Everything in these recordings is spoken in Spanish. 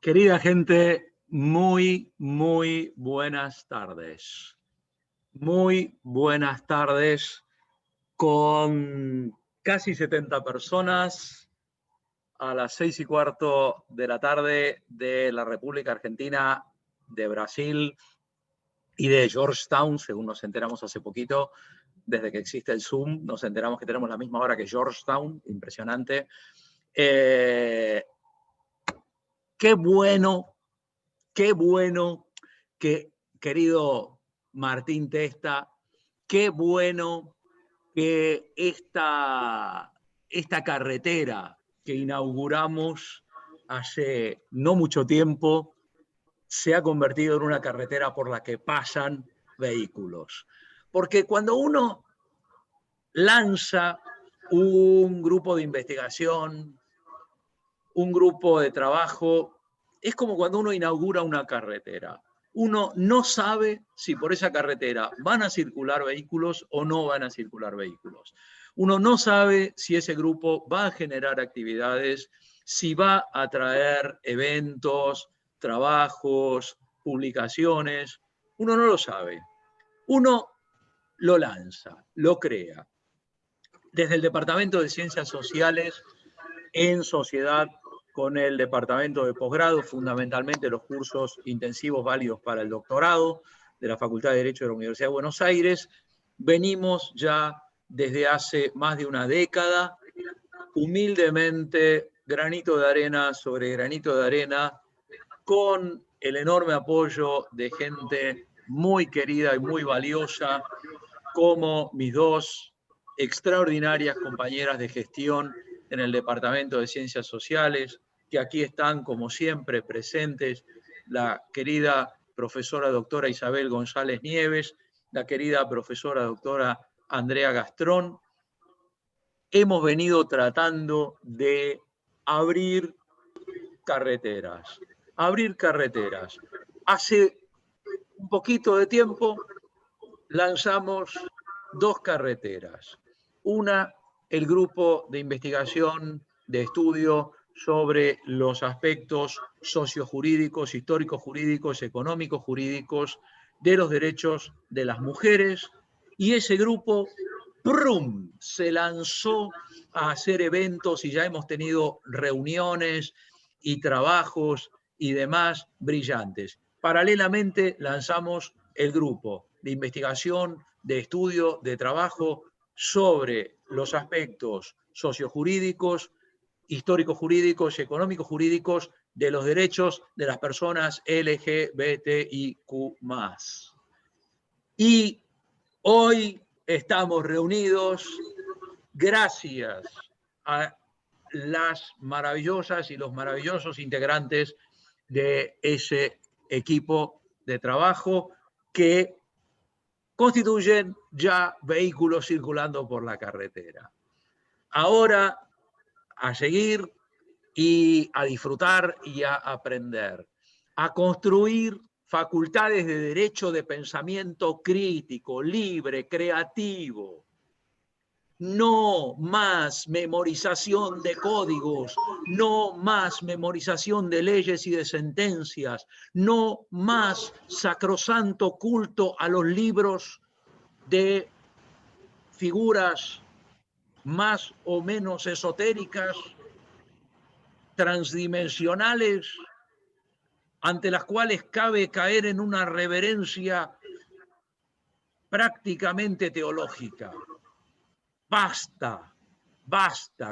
Querida gente, muy buenas tardes. Muy buenas tardes con casi 70 personas a las 6:15 de la tarde de la República Argentina, de Brasil y de Georgetown, según nos enteramos hace poquito, desde que existe el Zoom, nos enteramos que tenemos la misma hora que Georgetown, impresionante. Qué bueno que, querido Martín Testa, qué bueno que esta carretera que inauguramos hace no mucho tiempo se ha convertido en una carretera por la que pasan vehículos. Porque cuando uno lanza un grupo de investigación, un grupo de trabajo, es como cuando uno inaugura una carretera. Uno no sabe si por esa carretera van a circular vehículos o no van a circular vehículos. Uno no sabe si ese grupo va a generar actividades, si va a traer eventos, trabajos, publicaciones. Uno no lo sabe. Uno lo lanza, lo crea. Desde el Departamento de Ciencias Sociales, en sociedad con el departamento de posgrado, fundamentalmente los cursos intensivos válidos para el doctorado de la Facultad de Derecho de la Universidad de Buenos Aires, venimos ya desde hace más de una década, humildemente, granito de arena sobre granito de arena, con el enorme apoyo de gente muy querida y muy valiosa, como mis dos extraordinarias compañeras de gestión en el Departamento de Ciencias Sociales, que aquí están, como siempre, presentes, la querida profesora doctora Isabel González Nieves, la querida profesora doctora Andrea Gastrón. Hemos venido tratando de abrir carreteras. Hace un poquito de tiempo lanzamos dos carreteras. Una, el grupo de investigación, de estudio sobre los aspectos sociojurídicos, histórico-jurídicos, económico-jurídicos de los derechos de las mujeres, y ese grupo ¡prum!, se lanzó a hacer eventos y ya hemos tenido reuniones y trabajos y demás brillantes. Paralelamente lanzamos el grupo de investigación, de estudio, de trabajo sobre los aspectos sociojurídicos, histórico-jurídicos y económico-jurídicos de los derechos de las personas LGBTIQ+. Y hoy estamos reunidos gracias a las maravillosas y los maravillosos integrantes de ese equipo de trabajo que constituyen ya vehículos circulando por la carretera. Ahora, a seguir y a disfrutar y a aprender, a construir facultades de derecho de pensamiento crítico, libre, creativo. No más memorización de códigos, no más memorización de leyes y de sentencias, no más sacrosanto culto a los libros de figuras más o menos esotéricas, transdimensionales, ante las cuales cabe caer en una reverencia prácticamente teológica. Basta,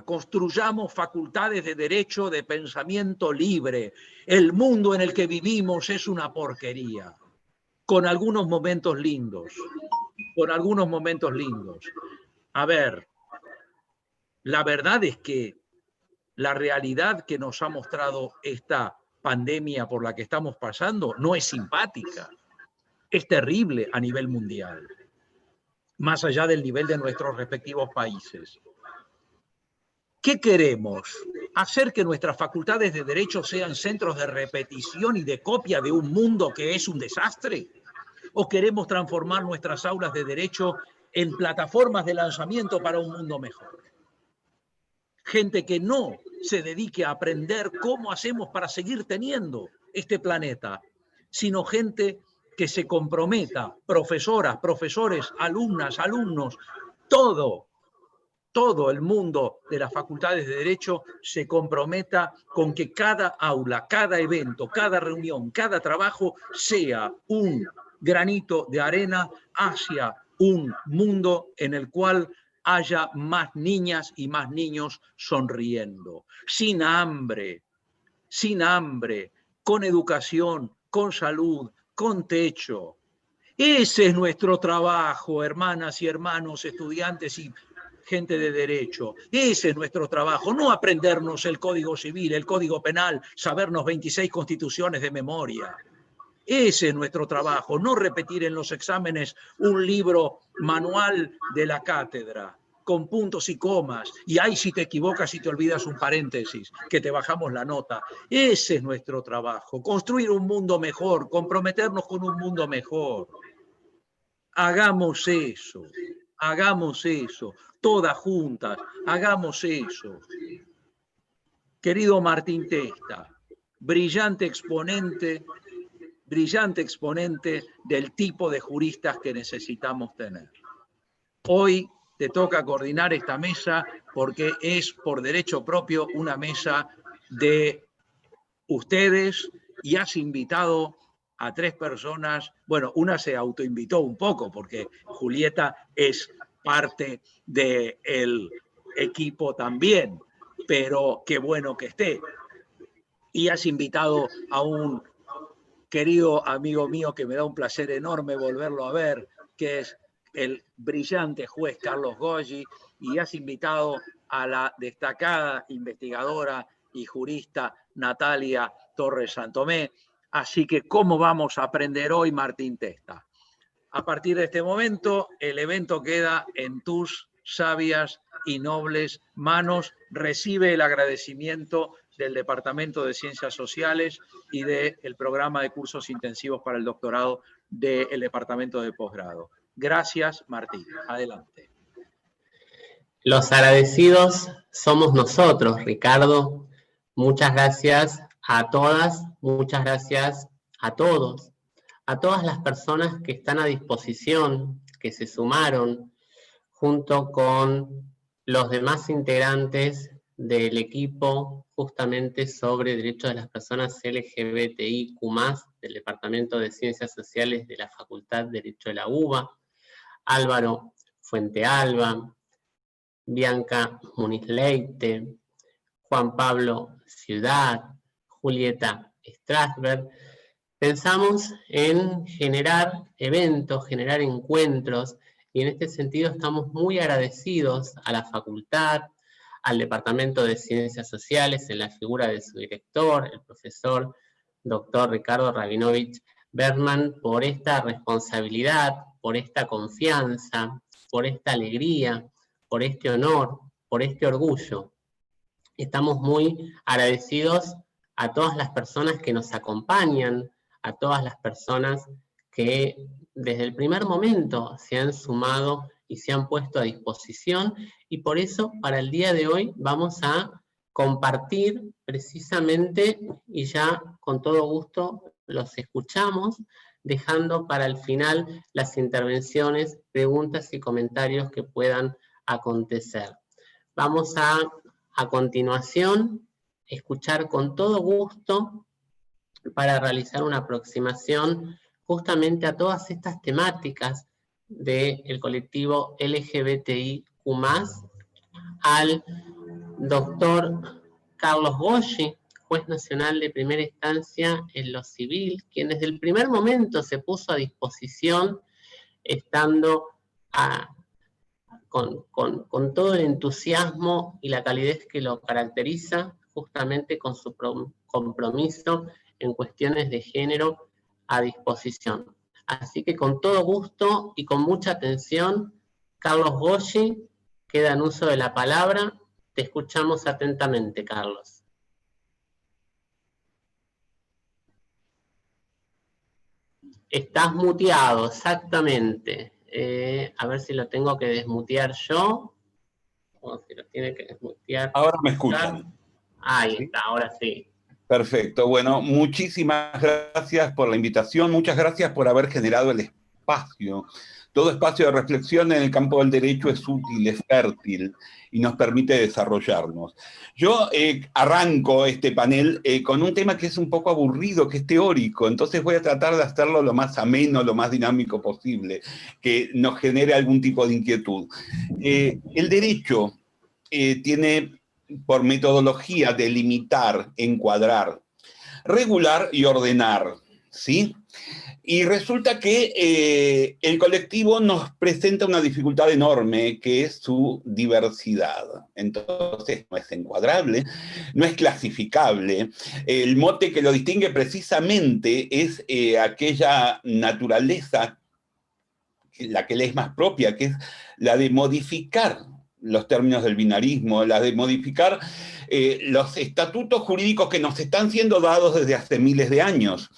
construyamos facultades de derecho de pensamiento libre. El mundo en el que vivimos es una porquería, con algunos momentos lindos, A ver, la verdad es que la realidad que nos ha mostrado esta pandemia por la que estamos pasando no es simpática, es terrible a nivel mundial, más allá del nivel de nuestros respectivos países. ¿Qué queremos? ¿Hacer que nuestras facultades de derecho sean centros de repetición y de copia de un mundo que es un desastre? ¿O queremos transformar nuestras aulas de derecho en plataformas de lanzamiento para un mundo mejor? gente que no se dedique a aprender cómo hacemos para seguir teniendo este planeta, sino gente que se comprometa, profesoras, profesores, alumnas, alumnos, todo el mundo de las facultades de Derecho se comprometa con que cada aula, cada evento, cada reunión, cada trabajo sea un granito de arena hacia un mundo en el cual haya más niñas y más niños sonriendo, sin hambre, con educación, con salud, con techo. Ese es nuestro trabajo, hermanas y hermanos, estudiantes y gente de derecho. Ese es nuestro trabajo, no aprendernos el Código Civil, el Código Penal, sabernos 26 constituciones de memoria. Ese es nuestro trabajo, no repetir en los exámenes un libro manual de la cátedra con puntos y comas, y ahí si te equivocas y te olvidas un paréntesis, que te bajamos la nota. Ese es nuestro trabajo, construir un mundo mejor, comprometernos con un mundo mejor. Hagamos eso, todas juntas, hagamos eso. Querido Martín Testa, brillante exponente del tipo de juristas que necesitamos tener. Hoy te toca coordinar esta mesa porque es por derecho propio una mesa de ustedes y has invitado a 3 personas, bueno, una se autoinvitó un poco porque Julieta es parte del equipo también, pero qué bueno que esté. Y has invitado a un querido amigo mío que me da un placer enorme volverlo a ver, que es el brillante juez Carlos Goggi, y has invitado a la destacada investigadora y jurista Natalia Torres Santomé. Así que, ¿cómo vamos a aprender hoy, Martín Testa? A partir de este momento, el evento queda en tus sabias y nobles manos. Recibe el agradecimiento del Departamento de Ciencias Sociales y del programa de cursos intensivos para el doctorado del Departamento de Posgrado. Gracias, Martín. Adelante. Los agradecidos somos nosotros, Ricardo. Muchas gracias a todas, muchas gracias a todos, a todas las personas que están a disposición, que se sumaron, junto con los demás integrantes del equipo justamente sobre derechos de las personas LGBTIQ+, del Departamento de Ciencias Sociales de la Facultad de Derecho de la UBA, Álvaro Fuentealba, Bianca Muniz Leite, Juan Pablo Ciudad, Julieta Strasberg. Pensamos en generar eventos, generar encuentros, y en este sentido estamos muy agradecidos a la facultad, al Departamento de Ciencias Sociales, en la figura de su director, el profesor doctor Ricardo Rabinovich Berman, por esta responsabilidad, por esta confianza, por esta alegría, por este honor, por este orgullo. Estamos muy agradecidos a todas las personas que nos acompañan, a todas las personas que desde el primer momento se han sumado y se han puesto a disposición, y por eso para el día de hoy vamos a compartir precisamente, y ya con todo gusto los escuchamos, dejando para el final las intervenciones, preguntas y comentarios que puedan acontecer. Vamos a continuación escuchar con todo gusto para realizar una aproximación justamente a todas estas temáticas del colectivo LGBTIQ+, al doctor Carlos Goggi, juez nacional de primera instancia en lo civil, quien desde el primer momento se puso a disposición, estando con todo el entusiasmo y la calidez que lo caracteriza, justamente con su compromiso en cuestiones de género a disposición. Así que con todo gusto y con mucha atención, Carlos Goggi queda en uso de la palabra. Te escuchamos atentamente, Carlos. Estás muteado, exactamente. A ver si lo tengo que desmutear yo. o si lo tiene que desmutear. Ahora me escuchan. Ahí ¿Sí? está, ahora sí. Perfecto. Bueno, muchísimas gracias por la invitación. Muchas gracias por haber generado el espacio. Todo espacio de reflexión en el campo del derecho es útil, es fértil y nos permite desarrollarnos. Yo arranco este panel con un tema que es un poco aburrido, que es teórico, entonces voy a tratar de hacerlo lo más ameno, lo más dinámico posible, que nos genere algún tipo de inquietud. El derecho tiene por metodología delimitar, encuadrar, regular y ordenar, ¿sí? Y resulta que el colectivo nos presenta una dificultad enorme, que es su diversidad. Entonces, no es encuadrable, no es clasificable. El mote que lo distingue precisamente es aquella naturaleza, la que le es más propia, que es la de modificar los términos del binarismo, la de modificar los estatutos jurídicos que nos están siendo dados desde hace miles de años.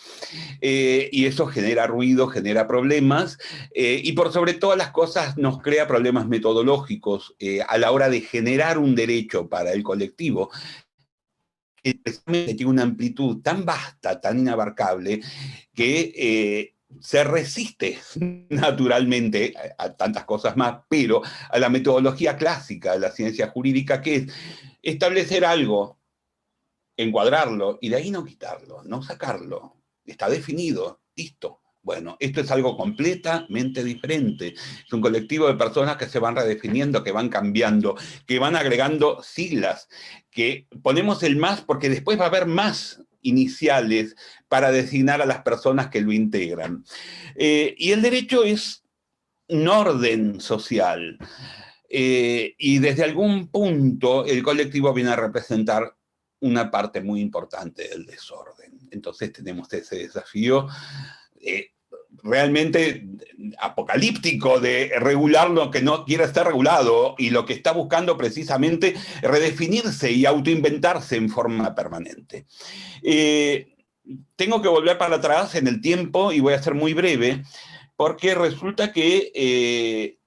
Y eso genera ruido, genera problemas, y por sobre todas las cosas nos crea problemas metodológicos a la hora de generar un derecho para el colectivo, que precisamente tiene una amplitud tan vasta, tan inabarcable, que se resiste naturalmente a tantas cosas más, pero a la metodología clásica de la ciencia jurídica, que es establecer algo, encuadrarlo, y de ahí no quitarlo, no sacarlo. Está definido, listo. Bueno, esto es algo completamente diferente. Es un colectivo de personas que se van redefiniendo, que van cambiando, que van agregando siglas, que ponemos el más porque después va a haber más iniciales para designar a las personas que lo integran. Y el derecho es un orden social. Y desde algún punto el colectivo viene a representar una parte muy importante del desorden. Entonces tenemos ese desafío realmente apocalíptico de regular lo que no quiere estar regulado y lo que está buscando precisamente redefinirse y autoinventarse en forma permanente. Tengo que volver para atrás en el tiempo y voy a ser muy breve porque resulta que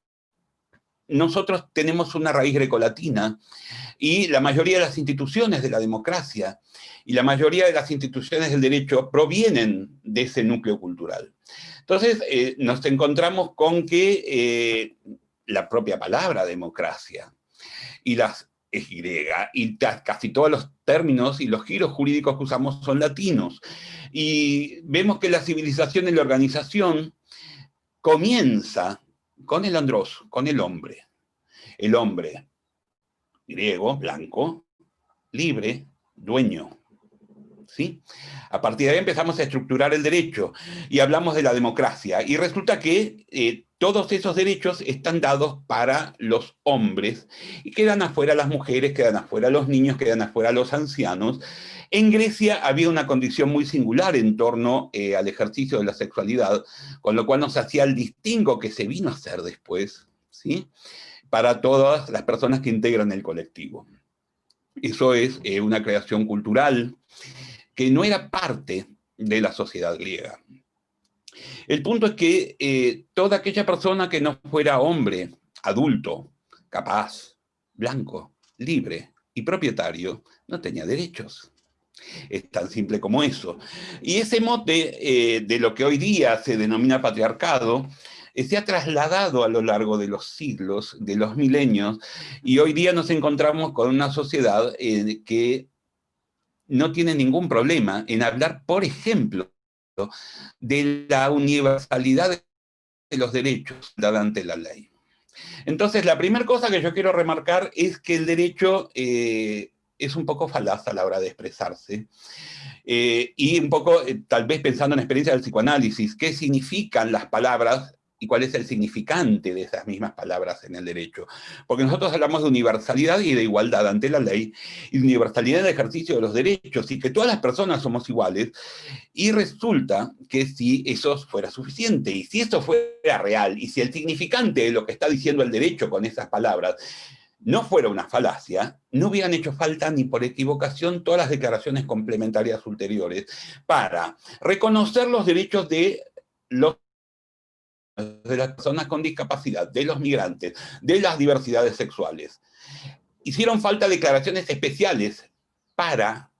nosotros tenemos una raíz grecolatina y la mayoría de las instituciones de la democracia y la mayoría de las instituciones del derecho provienen de ese núcleo cultural. Entonces, nos encontramos con que la propia palabra democracia y las es griega, y casi todos los términos y los giros jurídicos que usamos son latinos. Y vemos que la civilización y la organización comienza con el andros, con el hombre. El hombre griego, blanco, libre, dueño. ¿Sí? A partir de ahí empezamos a estructurar el derecho y hablamos de la democracia. Y resulta que todos esos derechos están dados para los hombres y quedan afuera las mujeres, quedan afuera los niños, quedan afuera los ancianos. En Grecia había una condición muy singular en torno al ejercicio de la sexualidad, con lo cual nos hacía el distingo que se vino a hacer después, ¿sí? Para todas las personas que integran el colectivo. Eso es una creación cultural que no era parte de la sociedad griega. El punto es que toda aquella persona que no fuera hombre, adulto, capaz, blanco, libre y propietario, no tenía derechos. Es tan simple como eso. Y ese mote de lo que hoy día se denomina patriarcado, se ha trasladado a lo largo de los siglos, de los milenios, y hoy día nos encontramos con una sociedad que no tiene ningún problema en hablar, por ejemplo, de la universalidad de los derechos dados ante la ley. Entonces, la primera cosa que yo quiero remarcar es que el derecho es un poco falaz a la hora de expresarse. Y un poco, tal vez pensando en la experiencia del psicoanálisis, qué significan las palabras y cuál es el significante de esas mismas palabras en el derecho. Porque nosotros hablamos de universalidad y de igualdad ante la ley, y de universalidad en el ejercicio de los derechos, y que todas las personas somos iguales, y resulta que si eso fuera suficiente, y si eso fuera real, y si el significante de lo que está diciendo el derecho con esas palabras no fuera una falacia, no hubieran hecho falta ni por equivocación todas las declaraciones complementarias ulteriores para reconocer los derechos de los de las personas con discapacidad, de los migrantes, de las diversidades sexuales. Hicieron falta declaraciones especiales para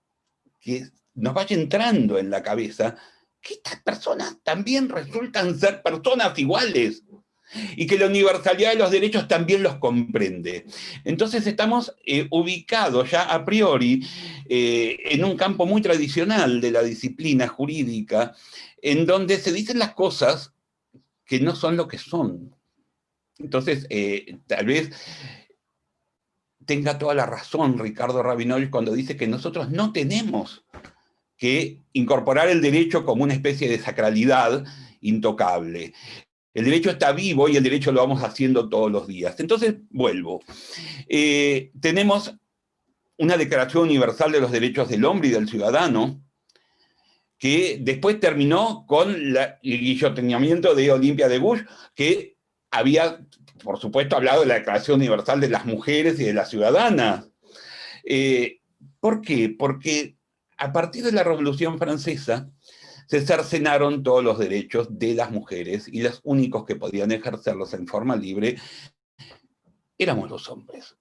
que nos vaya entrando en la cabeza que estas personas también resultan ser personas iguales y que la universalidad de los derechos también los comprende. Entonces estamos ubicados ya a priori en un campo muy tradicional de la disciplina jurídica, en donde se dicen las cosas que no son lo que son. Entonces, tal vez tenga toda la razón Ricardo Rabinowitz cuando dice que nosotros no tenemos que incorporar el derecho como una especie de sacralidad intocable. El derecho está vivo y el derecho lo vamos haciendo todos los días. Entonces, vuelvo. Tenemos una Declaración Universal de los Derechos del Hombre y del Ciudadano, que después terminó con el guillotinamiento de Olympia de Gouges, que había, por supuesto, hablado de la Declaración Universal de las Mujeres y de las Ciudadanas. ¿Por qué? Porque a partir de la Revolución Francesa se cercenaron todos los derechos de las mujeres y los únicos que podían ejercerlos en forma libre éramos los hombres.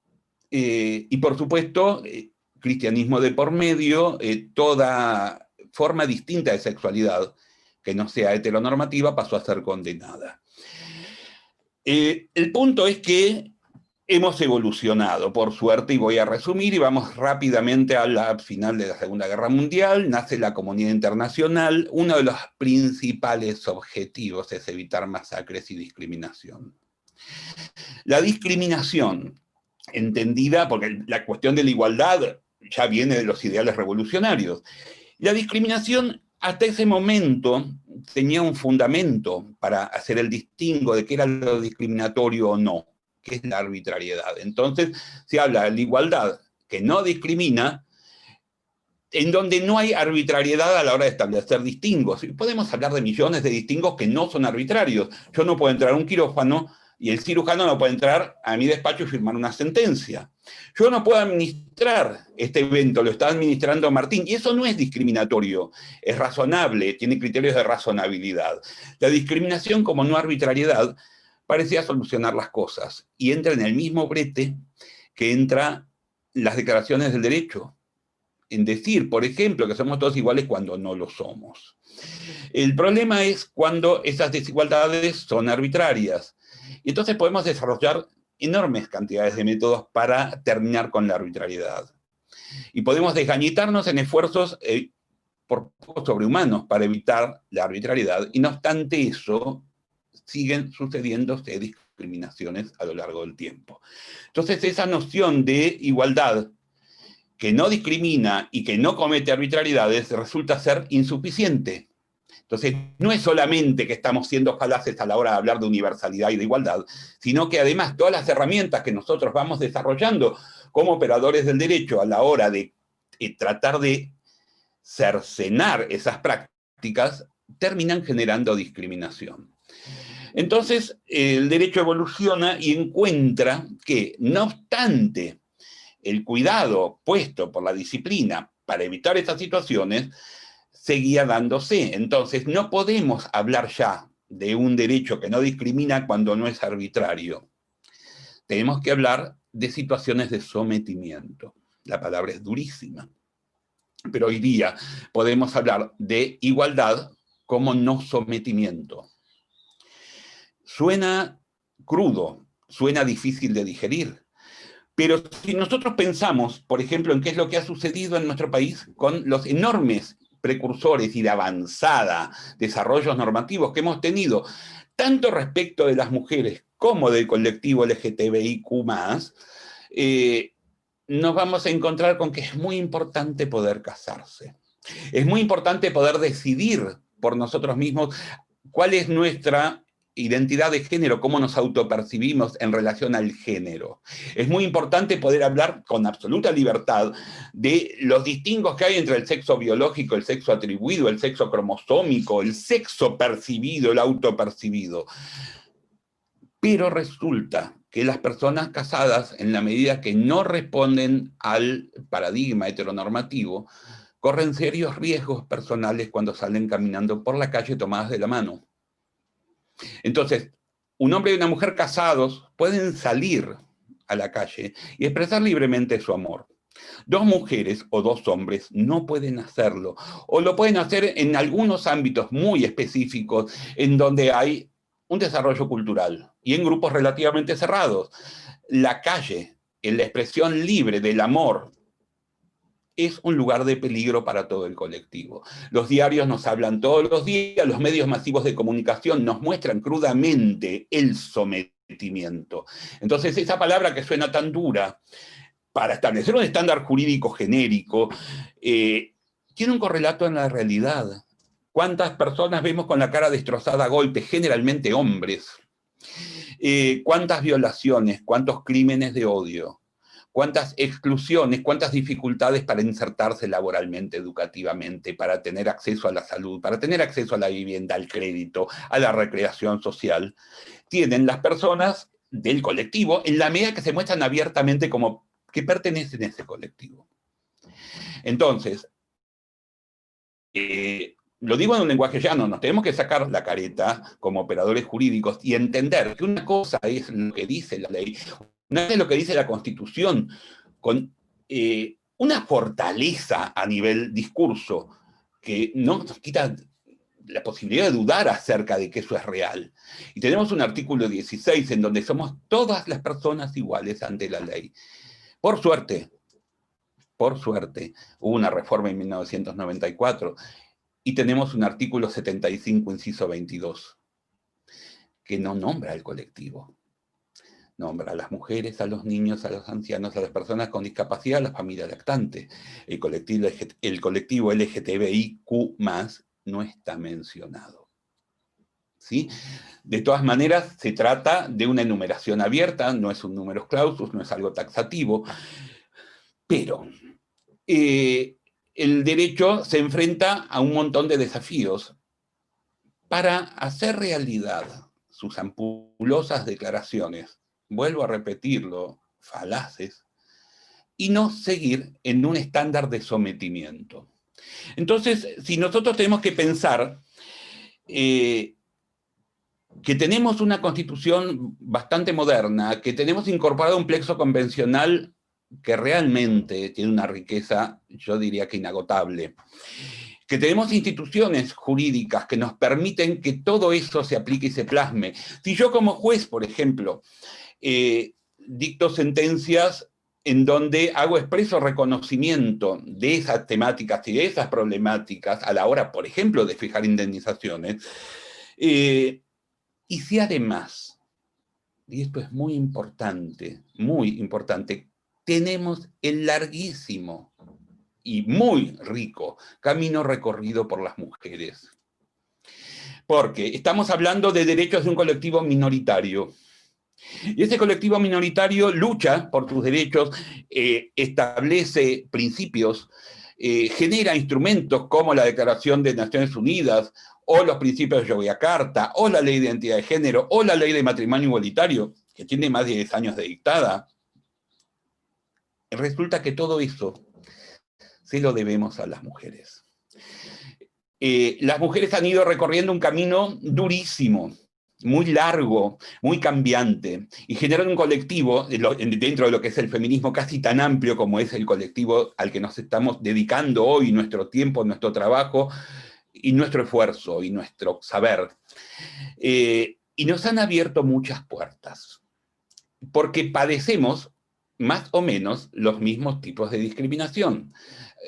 Y por supuesto, cristianismo de por medio, toda forma distinta de sexualidad que no sea heteronormativa pasó a ser condenada. El punto es que hemos evolucionado, por suerte, y voy a resumir, y vamos rápidamente al final de la Segunda Guerra Mundial, nace la comunidad internacional, uno de los principales objetivos es evitar masacres y discriminación. La discriminación, entendida, porque la cuestión de la igualdad ya viene de los ideales revolucionarios, la discriminación hasta ese momento tenía un fundamento para hacer el distingo de qué era lo discriminatorio o no, que es la arbitrariedad. Entonces se habla de la igualdad que no discrimina, en donde no hay arbitrariedad a la hora de establecer distingos. Y podemos hablar de millones de distingos que no son arbitrarios. Yo no puedo entrar a un quirófano y el cirujano no puede entrar a mi despacho y firmar una sentencia. Yo no puedo administrar este evento, lo está administrando Martín, y eso no es discriminatorio, es razonable, tiene criterios de razonabilidad. La discriminación como no arbitrariedad parecía solucionar las cosas, y entra en el mismo brete que entra las declaraciones del derecho, en decir, por ejemplo, que somos todos iguales cuando no lo somos. El problema es cuando esas desigualdades son arbitrarias. Y entonces podemos desarrollar enormes cantidades de métodos para terminar con la arbitrariedad. Y podemos desgañitarnos en esfuerzos por poco sobrehumanos para evitar la arbitrariedad. Y no obstante eso, siguen sucediéndose discriminaciones a lo largo del tiempo. Entonces esa noción de igualdad que no discrimina y que no comete arbitrariedades resulta ser insuficiente. Entonces, no es solamente que estamos siendo falaces a la hora de hablar de universalidad y de igualdad, sino que además todas las herramientas que nosotros vamos desarrollando como operadores del derecho a la hora de tratar de cercenar esas prácticas, terminan generando discriminación. Entonces, el derecho evoluciona y encuentra que, no obstante el cuidado puesto por la disciplina para evitar estas situaciones, seguía dándose. Entonces, no podemos hablar ya de un derecho que no discrimina cuando no es arbitrario. Tenemos que hablar de situaciones de sometimiento. La palabra es durísima. Pero hoy día podemos hablar de igualdad como no sometimiento. Suena crudo, suena difícil de digerir. Pero si nosotros pensamos, por ejemplo, en qué es lo que ha sucedido en nuestro país con los enormes precursores y de avanzada desarrollos normativos que hemos tenido, tanto respecto de las mujeres como del colectivo LGTBIQ+, nos vamos a encontrar con que es muy importante poder casarse. Es muy importante poder decidir por nosotros mismos cuál es nuestra identidad de género, cómo nos autopercibimos en relación al género. Es muy importante poder hablar con absoluta libertad de los distingos que hay entre el sexo biológico, el sexo atribuido, el sexo cromosómico, el sexo percibido, el autopercibido. Pero resulta que las personas casadas, en la medida que no responden al paradigma heteronormativo, corren serios riesgos personales cuando salen caminando por la calle tomadas de la mano. Entonces, un hombre y una mujer casados pueden salir a la calle y expresar libremente su amor. Dos mujeres o dos hombres no pueden hacerlo, o lo pueden hacer en algunos ámbitos muy específicos en donde hay un desarrollo cultural y en grupos relativamente cerrados. La calle, en la expresión libre del amor, es un lugar de peligro para todo el colectivo. Los diarios nos hablan todos los días, los medios masivos de comunicación nos muestran crudamente el sometimiento. Entonces, esa palabra que suena tan dura, para establecer un estándar jurídico genérico, tiene un correlato en la realidad. ¿Cuántas personas vemos con la cara destrozada a golpes? Generalmente hombres. ¿Cuántas violaciones? ¿Cuántos crímenes de odio? ¿Cuántas exclusiones? ¿Cuántas dificultades para insertarse laboralmente, educativamente, para tener acceso a la salud, para tener acceso a la vivienda, al crédito, a la recreación social? Tienen las personas del colectivo en la medida que se muestran abiertamente como que pertenecen a ese colectivo. Entonces, lo digo en un lenguaje llano, nos tenemos que sacar la careta como operadores jurídicos y entender que una cosa es lo que dice la ley, una cosa es lo que dice la Constitución, con una fortaleza a nivel discurso que no nos quita la posibilidad de dudar acerca de que eso es real. Y tenemos un artículo 16 en donde somos todas las personas iguales ante la ley. Por suerte, hubo una reforma en 1994 y tenemos un artículo 75, inciso 22, que no nombra al colectivo. Nombra a las mujeres, a los niños, a los ancianos, a las personas con discapacidad, a la familia lactante. El colectivo LGTBIQ+, no está mencionado. ¿Sí? De todas maneras, se trata de una enumeración abierta, no es un numerus clausus, no es algo taxativo, pero el derecho se enfrenta a un montón de desafíos para hacer realidad sus ampulosas declaraciones, vuelvo a repetirlo, falaces, y no seguir en un estándar de sometimiento. Entonces, si nosotros tenemos que pensar que tenemos una constitución bastante moderna, que tenemos incorporado un plexo convencional que realmente tiene una riqueza, yo diría que inagotable, que tenemos instituciones jurídicas que nos permiten que todo eso se aplique y se plasme. Si yo como juez, por ejemplo, dicto sentencias en donde hago expreso reconocimiento de esas temáticas y de esas problemáticas a la hora, por ejemplo, de fijar indemnizaciones, y si además, y esto es muy importante, tenemos el larguísimo y muy rico camino recorrido por las mujeres. Porque estamos hablando de derechos de un colectivo minoritario. Y ese colectivo minoritario lucha por sus derechos, establece principios, genera instrumentos como la Declaración de Naciones Unidas, o los principios de Yogyakarta, o la Ley de Identidad de Género, o la Ley de Matrimonio Igualitario, que tiene más de 10 años de dictada. Resulta que todo eso se lo debemos a las mujeres. Las mujeres han ido recorriendo un camino durísimo, muy largo, muy cambiante, y generan un colectivo dentro de lo que es el feminismo casi tan amplio como es el colectivo al que nos estamos dedicando hoy, nuestro tiempo, nuestro trabajo, y nuestro esfuerzo, y nuestro saber. Y nos han abierto muchas puertas, porque padecemos más o menos los mismos tipos de discriminación.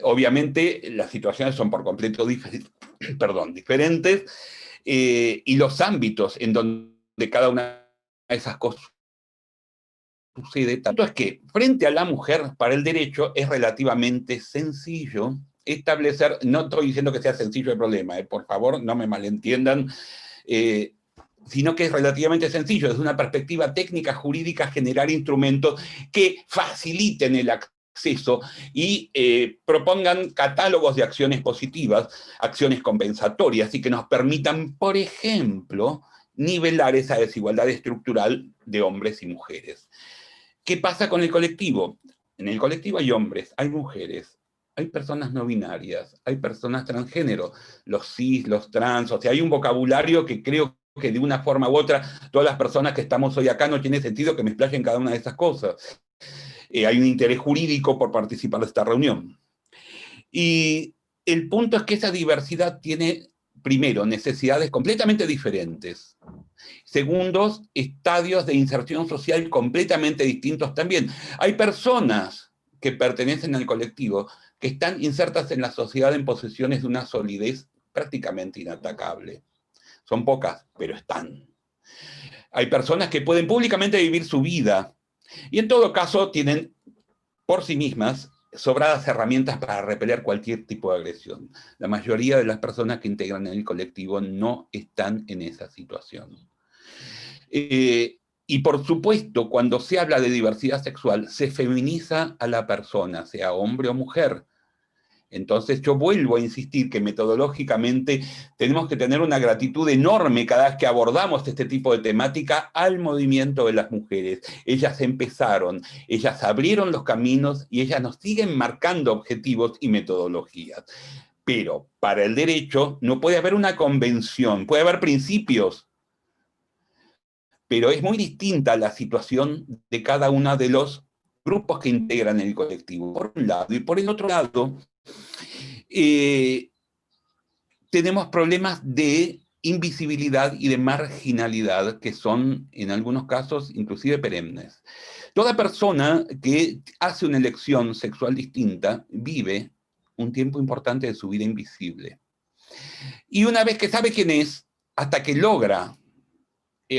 Obviamente las situaciones son por completo diferentes, y los ámbitos en donde cada una de esas cosas sucede, tanto es que frente a la mujer, para el derecho es relativamente sencillo establecer, no estoy diciendo que sea sencillo el problema, por favor no me malentiendan, sino que es relativamente sencillo, desde una perspectiva técnica jurídica, generar instrumentos que faciliten el acceso y propongan catálogos de acciones positivas, acciones compensatorias, y que nos permitan, por ejemplo, nivelar esa desigualdad estructural de hombres y mujeres. ¿Qué pasa con el colectivo? En el colectivo hay hombres, hay mujeres, hay personas no binarias, hay personas transgénero, los cis, los trans, o sea, hay un vocabulario que creo que de una forma u otra, todas las personas que estamos hoy acá, no tiene sentido que me explaye en cada una de esas cosas. Hay un interés jurídico por participar de esta reunión. Y el punto es que esa diversidad tiene, primero, necesidades completamente diferentes. Segundo, estadios de inserción social completamente distintos también. Hay personas que pertenecen al colectivo que están insertas en la sociedad en posiciones de una solidez prácticamente inatacable. Son pocas, pero están. Hay personas que pueden públicamente vivir su vida y en todo caso tienen por sí mismas sobradas herramientas para repeler cualquier tipo de agresión. La mayoría de las personas que integran el colectivo no están en esa situación. Y por supuesto, cuando se habla de diversidad sexual, se feminiza a la persona, sea hombre o mujer. Entonces yo vuelvo a insistir que metodológicamente tenemos que tener una gratitud enorme cada vez que abordamos este tipo de temática al movimiento de las mujeres. Ellas empezaron, ellas abrieron los caminos y ellas nos siguen marcando objetivos y metodologías. Pero para el derecho no puede haber una convención, puede haber principios, pero es muy distinta la situación de cada uno de los grupos que integran el colectivo, por un lado, y por el otro lado, tenemos problemas de invisibilidad y de marginalidad que son, en algunos casos, inclusive perennes. Toda persona que hace una elección sexual distinta vive un tiempo importante de su vida invisible. Y una vez que sabe quién es, hasta que logra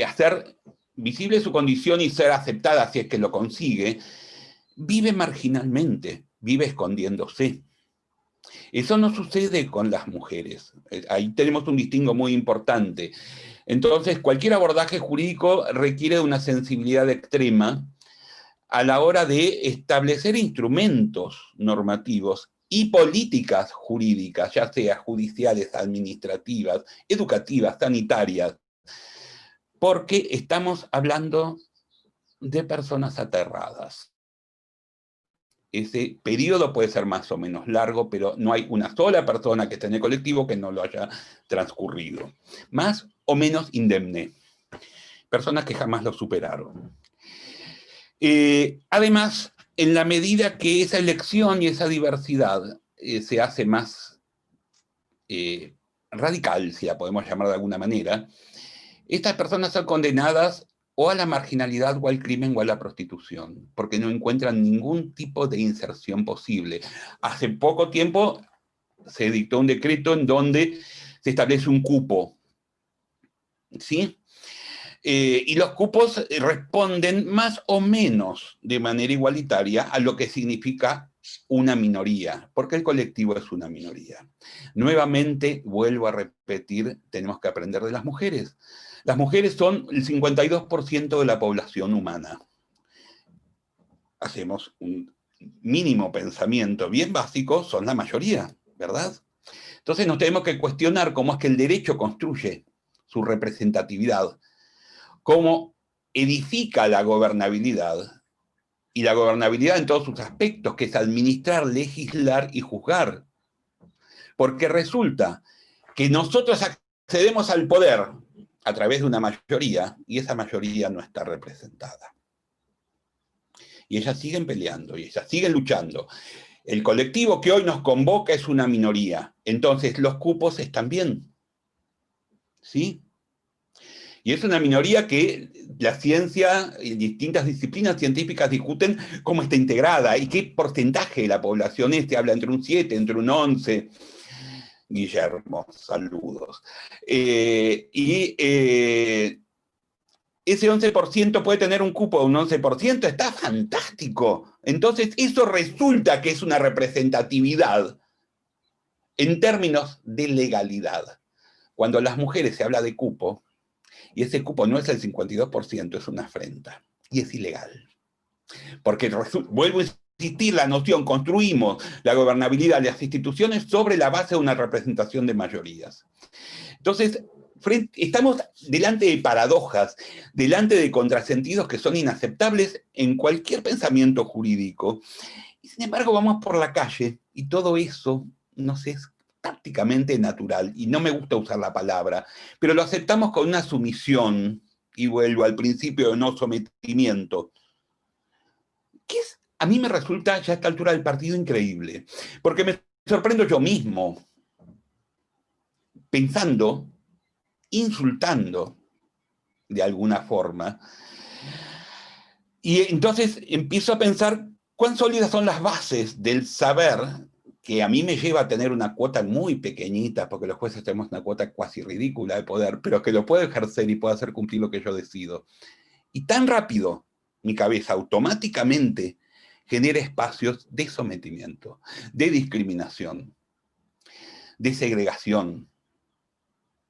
hacer visible su condición y ser aceptada si es que lo consigue, vive marginalmente, vive escondiéndose. Eso no sucede con las mujeres. Ahí tenemos un distingo muy importante. Entonces, cualquier abordaje jurídico requiere de una sensibilidad extrema a la hora de establecer instrumentos normativos y políticas jurídicas, ya sea judiciales, administrativas, educativas, sanitarias, porque estamos hablando de personas aterradas. Ese periodo puede ser más o menos largo, pero no hay una sola persona que esté en el colectivo que no lo haya transcurrido. Más o menos indemne. Personas que jamás lo superaron. Además, en la medida que esa elección y esa diversidad se hace más radical, si la podemos llamar de alguna manera, estas personas son condenadas o a la marginalidad, o al crimen, o a la prostitución, porque no encuentran ningún tipo de inserción posible. Hace poco tiempo se dictó un decreto en donde se establece un cupo, ¿sí? Y los cupos responden más o menos de manera igualitaria a lo que significa una minoría, porque el colectivo es una minoría. Nuevamente, vuelvo a repetir, tenemos que aprender de las mujeres. Las mujeres son el 52% de la población humana. Hacemos un mínimo pensamiento bien básico, son la mayoría, ¿verdad? Entonces nos tenemos que cuestionar cómo es que el derecho construye su representatividad, cómo edifica la gobernabilidad, y la gobernabilidad en todos sus aspectos, que es administrar, legislar y juzgar. Porque resulta que nosotros accedemos al poder a través de una mayoría, y esa mayoría no está representada. Y ellas siguen peleando, y ellas siguen luchando. El colectivo que hoy nos convoca es una minoría, entonces los cupos están bien, ¿sí? Y es una minoría que la ciencia y distintas disciplinas científicas discuten cómo está integrada y qué porcentaje de la población es. Se habla entre un 7, entre un 11. Guillermo, saludos. Ese 11% puede tener un cupo de un 11%, está fantástico. Entonces, eso resulta que es una representatividad en términos de legalidad. Cuando las mujeres se habla de cupo, y ese cupo no es el 52%, es una afrenta, y es ilegal. Porque, vuelvo a insistir, la noción, construimos la gobernabilidad de las instituciones sobre la base de una representación de mayorías. Entonces, estamos delante de paradojas, delante de contrasentidos que son inaceptables en cualquier pensamiento jurídico. Y sin embargo, vamos por la calle y todo eso nos es prácticamente natural, y no me gusta usar la palabra, pero lo aceptamos con una sumisión, y vuelvo al principio de no sometimiento, que a mí me resulta ya a esta altura del partido increíble, porque me sorprendo yo mismo, pensando, insultando de alguna forma, y entonces empiezo a pensar cuán sólidas son las bases del saber, que a mí me lleva a tener una cuota muy pequeñita, porque los jueces tenemos una cuota cuasi ridícula de poder, pero que lo puedo ejercer y puedo hacer cumplir lo que yo decido. Y tan rápido, mi cabeza automáticamente genera espacios de sometimiento, de discriminación, de segregación,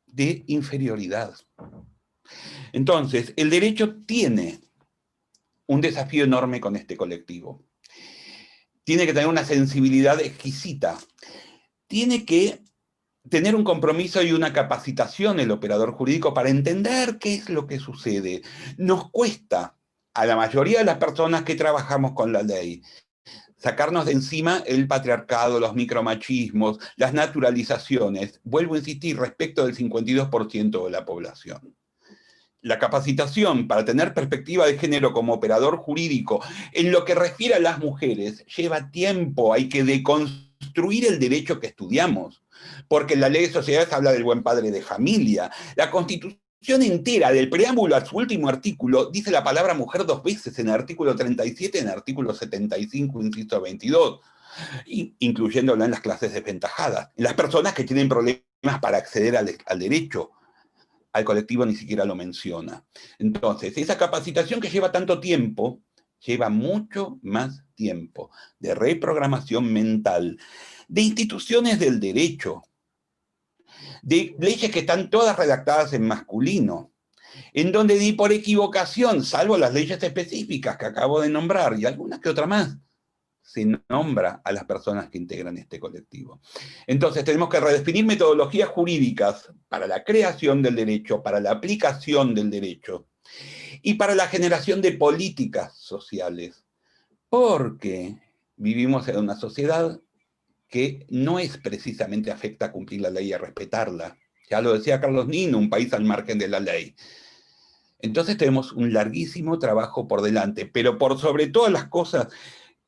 de inferioridad. Entonces, el derecho tiene un desafío enorme con este colectivo. Tiene que tener una sensibilidad exquisita. Tiene que tener un compromiso y una capacitación el operador jurídico para entender qué es lo que sucede. Nos cuesta, a la mayoría de las personas que trabajamos con la ley, sacarnos de encima el patriarcado, los micromachismos, las naturalizaciones. Vuelvo a insistir, respecto del 52% de la población. La capacitación para tener perspectiva de género como operador jurídico en lo que refiere a las mujeres lleva tiempo, hay que deconstruir el derecho que estudiamos, porque la ley de sociedades habla del buen padre de familia. La Constitución entera, del preámbulo a su último artículo, dice la palabra mujer 2 veces, en el artículo 37, en el artículo 75, inciso 22, incluyéndola en las clases desventajadas, en las personas que tienen problemas para acceder al derecho. Al colectivo ni siquiera lo menciona. Entonces, esa capacitación que lleva tanto tiempo, lleva mucho más tiempo de reprogramación mental, de instituciones del derecho, de leyes que están todas redactadas en masculino, en donde ni por equivocación, salvo las leyes específicas que acabo de nombrar y algunas que otra más, se nombra a las personas que integran este colectivo. Entonces tenemos que redefinir metodologías jurídicas para la creación del derecho, para la aplicación del derecho y para la generación de políticas sociales, porque vivimos en una sociedad que no es precisamente afecta a cumplir la ley y a respetarla. Ya lo decía Carlos Nino, un país al margen de la ley. Entonces tenemos un larguísimo trabajo por delante, pero por sobre todas las cosas,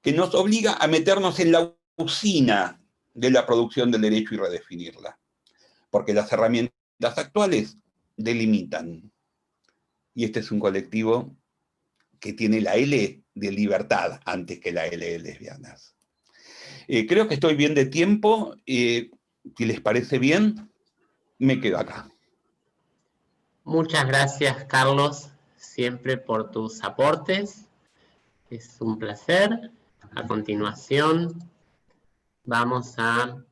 que nos obliga a meternos en la usina de la producción del derecho y redefinirla. Porque las herramientas actuales delimitan. Y este es un colectivo que tiene la L de libertad antes que la L de lesbianas. Creo que estoy bien de tiempo. Si les parece bien, me quedo acá. Muchas gracias, Carlos, siempre por tus aportes. Es un placer. A continuación, vamos a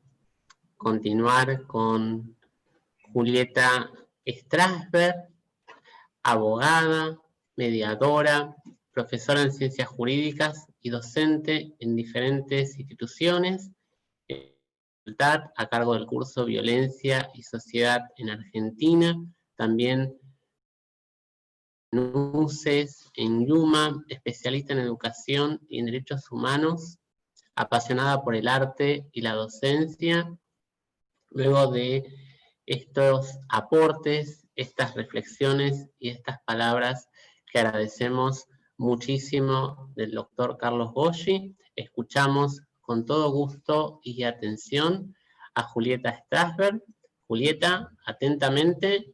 continuar con Julieta Strasberg, abogada, mediadora, profesora en ciencias jurídicas y docente en diferentes instituciones, a cargo del curso Violencia y Sociedad en Argentina, también en UCES, en Yuma, especialista en educación y en derechos humanos, apasionada por el arte y la docencia. Luego de estos aportes, estas reflexiones y estas palabras que agradecemos muchísimo del doctor Carlos Goggi, escuchamos con todo gusto y atención a Julieta Strasberg. Julieta, atentamente,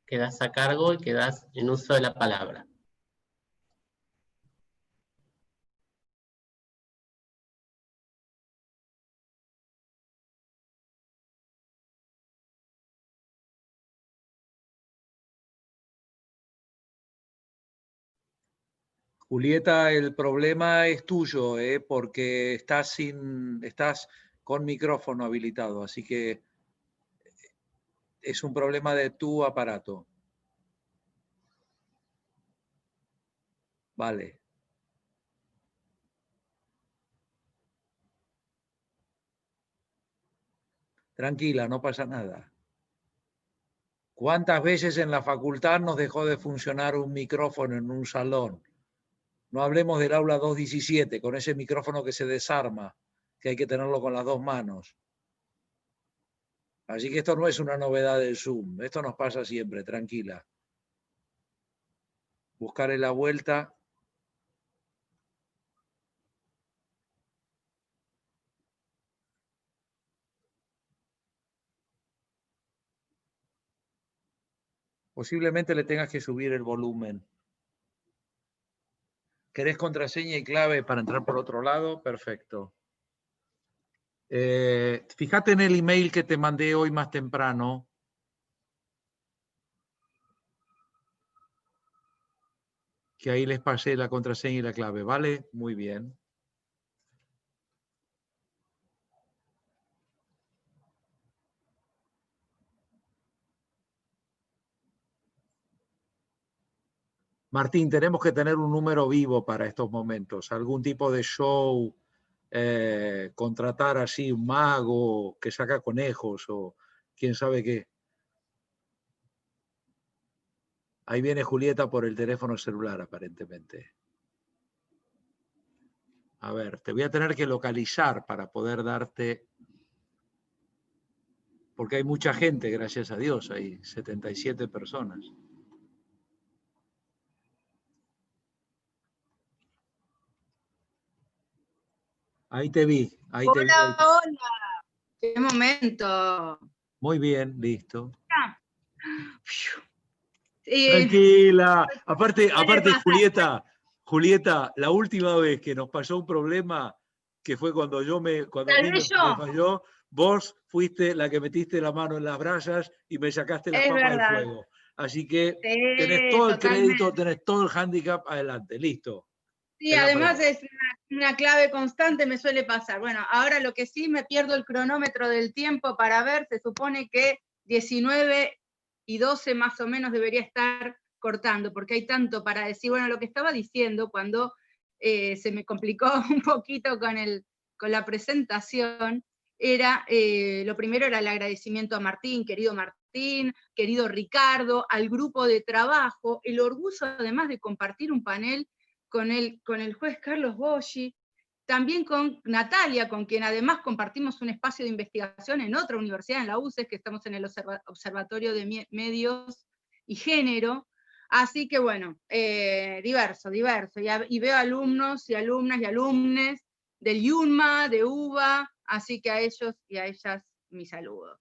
quedas a cargo y quedas en uso de la palabra. Julieta, el problema es tuyo, porque estás con micrófono habilitado, así que es un problema de tu aparato. Vale. Tranquila, no pasa nada. ¿Cuántas veces en la facultad nos dejó de funcionar un micrófono en un salón? No hablemos del aula 217, con ese micrófono que se desarma, que hay que tenerlo con las dos manos. Así que esto no es una novedad del Zoom, esto nos pasa siempre, tranquila. Buscaré la vuelta. Posiblemente le tengas que subir el volumen. ¿Querés contraseña y clave para entrar por otro lado? Perfecto. Fíjate en el email que te mandé hoy más temprano. Que ahí les pasé la contraseña y la clave, ¿vale? Muy bien. Martín, tenemos que tener un número vivo para estos momentos, algún tipo de show, contratar así un mago que saca conejos o quién sabe qué. Ahí viene Julieta por el teléfono celular, aparentemente. A ver, te voy a tener que localizar para poder darte, porque hay mucha gente, gracias a Dios, hay 77 personas. Ahí te vi, ahí te vi. Hola, hola. Qué momento. Muy bien, listo. Eh, Tranquila. Aparte, suele pasar. Julieta, la última vez que nos pasó un problema, que fue cuando cuando a Tal mí vez me yo. falló, vos fuiste la que metiste la mano en las brasas y me sacaste las Es papas del verdad. fuego. Así que tenés Sí, todo el crédito, totalmente. tenés todo el hándicap adelante. Listo. Sí, Es la además palabra. es una clave constante, me suele pasar. Bueno, ahora lo que sí, me pierdo el cronómetro del tiempo para ver, se supone que 19:12 más o menos debería estar cortando, porque hay tanto para decir. Bueno, lo que estaba diciendo cuando se me complicó un poquito con la presentación, era, lo primero era el agradecimiento a Martín, querido Ricardo, al grupo de trabajo, el orgullo además de compartir un panel con el juez Carlos Boschi, también con Natalia, con quien además compartimos un espacio de investigación en otra universidad, en la UCES, que estamos en el Observatorio de Medios y Género. Así que bueno, diverso. Y veo alumnos y alumnas y alumnes del YUNMA, de UBA, así que a ellos y a ellas mi saludo.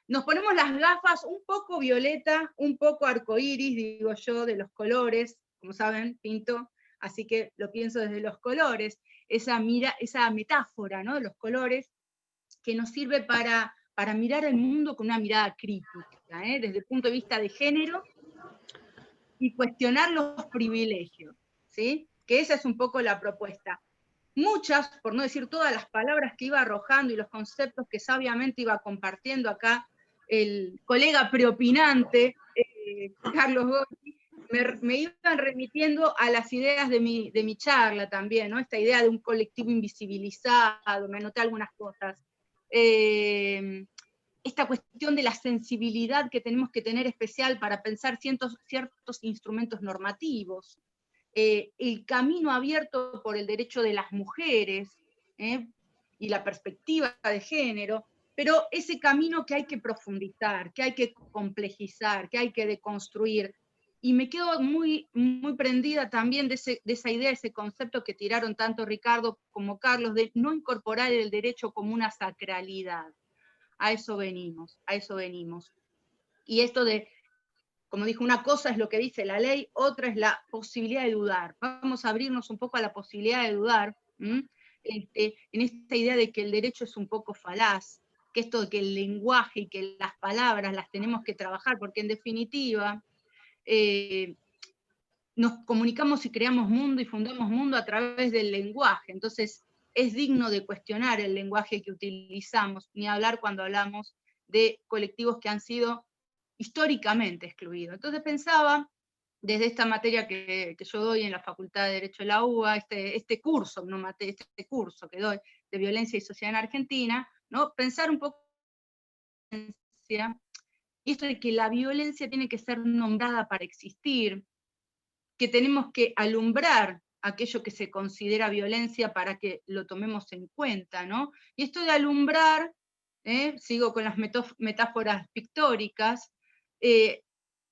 Nos ponemos las gafas un poco violeta, un poco arcoíris, digo yo, de los colores, como saben, pinto, así que lo pienso desde los colores, esa metáfora, ¿no?, de los colores, que nos sirve para mirar el mundo con una mirada crítica, desde el punto de vista de género, y cuestionar los privilegios, ¿sí? Que esa es un poco la propuesta. Muchas, por no decir todas las palabras que iba arrojando y los conceptos que sabiamente iba compartiendo acá el colega preopinante, Carlos Gotti, me iban remitiendo a las ideas de mi charla también, ¿no? Esta idea de un colectivo invisibilizado, me anoté algunas cosas. Esta cuestión de la sensibilidad que tenemos que tener especial para pensar ciertos instrumentos normativos, el camino abierto por el derecho de las mujeres, y la perspectiva de género, pero ese camino que hay que profundizar, que hay que complejizar, que hay que deconstruir. Y me quedo muy, muy prendida también de esa idea, ese concepto que tiraron tanto Ricardo como Carlos, de no incorporar el derecho como una sacralidad. A eso venimos, a eso venimos. Y esto de, como dijo, una cosa es lo que dice la ley, otra es la posibilidad de dudar. Vamos a abrirnos un poco a la posibilidad de dudar, en esta idea de que el derecho es un poco falaz, que esto de que el lenguaje y que las palabras las tenemos que trabajar, porque en definitiva nos comunicamos y creamos mundo y fundamos mundo a través del lenguaje. Entonces es digno de cuestionar el lenguaje que utilizamos, ni hablar cuando hablamos de colectivos que han sido históricamente excluidos. Entonces pensaba, desde esta materia que yo doy en la Facultad de Derecho de la UBA, este curso que doy de violencia y sociedad en Argentina, ¿no?, pensar un poco en y esto de que la violencia tiene que ser nombrada para existir, que tenemos que alumbrar aquello que se considera violencia para que lo tomemos en cuenta, ¿no? Y esto de alumbrar sigo con las metáforas pictóricas,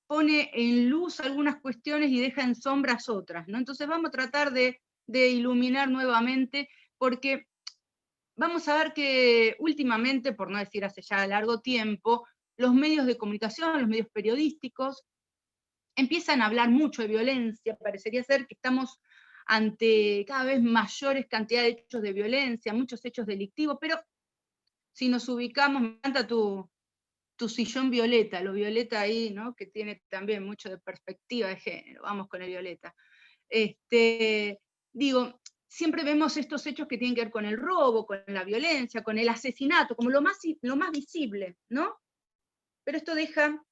pone en luz algunas cuestiones y deja en sombras otras, ¿no? Entonces vamos a tratar de iluminar nuevamente, porque vamos a ver que últimamente, por no decir hace ya largo tiempo, los medios de comunicación, los medios periodísticos, empiezan a hablar mucho de violencia. Parecería ser que estamos ante cada vez mayores cantidades de hechos de violencia, muchos hechos delictivos, pero si nos ubicamos, me encanta tu sillón violeta, lo violeta ahí, ¿no? Que tiene también mucho de perspectiva de género, vamos con el violeta. Digo, siempre vemos estos hechos que tienen que ver con el robo, con la violencia, con el asesinato, como lo más visible, ¿no? Pero esto deja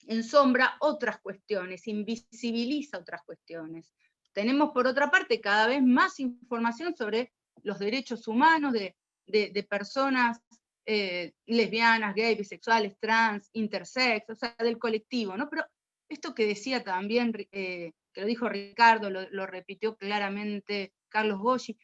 en sombra otras cuestiones, invisibiliza otras cuestiones. Tenemos, por otra parte, cada vez más información sobre los derechos humanos de personas lesbianas, gays, bisexuales, trans, intersex, o sea, del colectivo, ¿no? Pero esto que decía también, que lo dijo Ricardo, lo repitió claramente Carlos Goggi,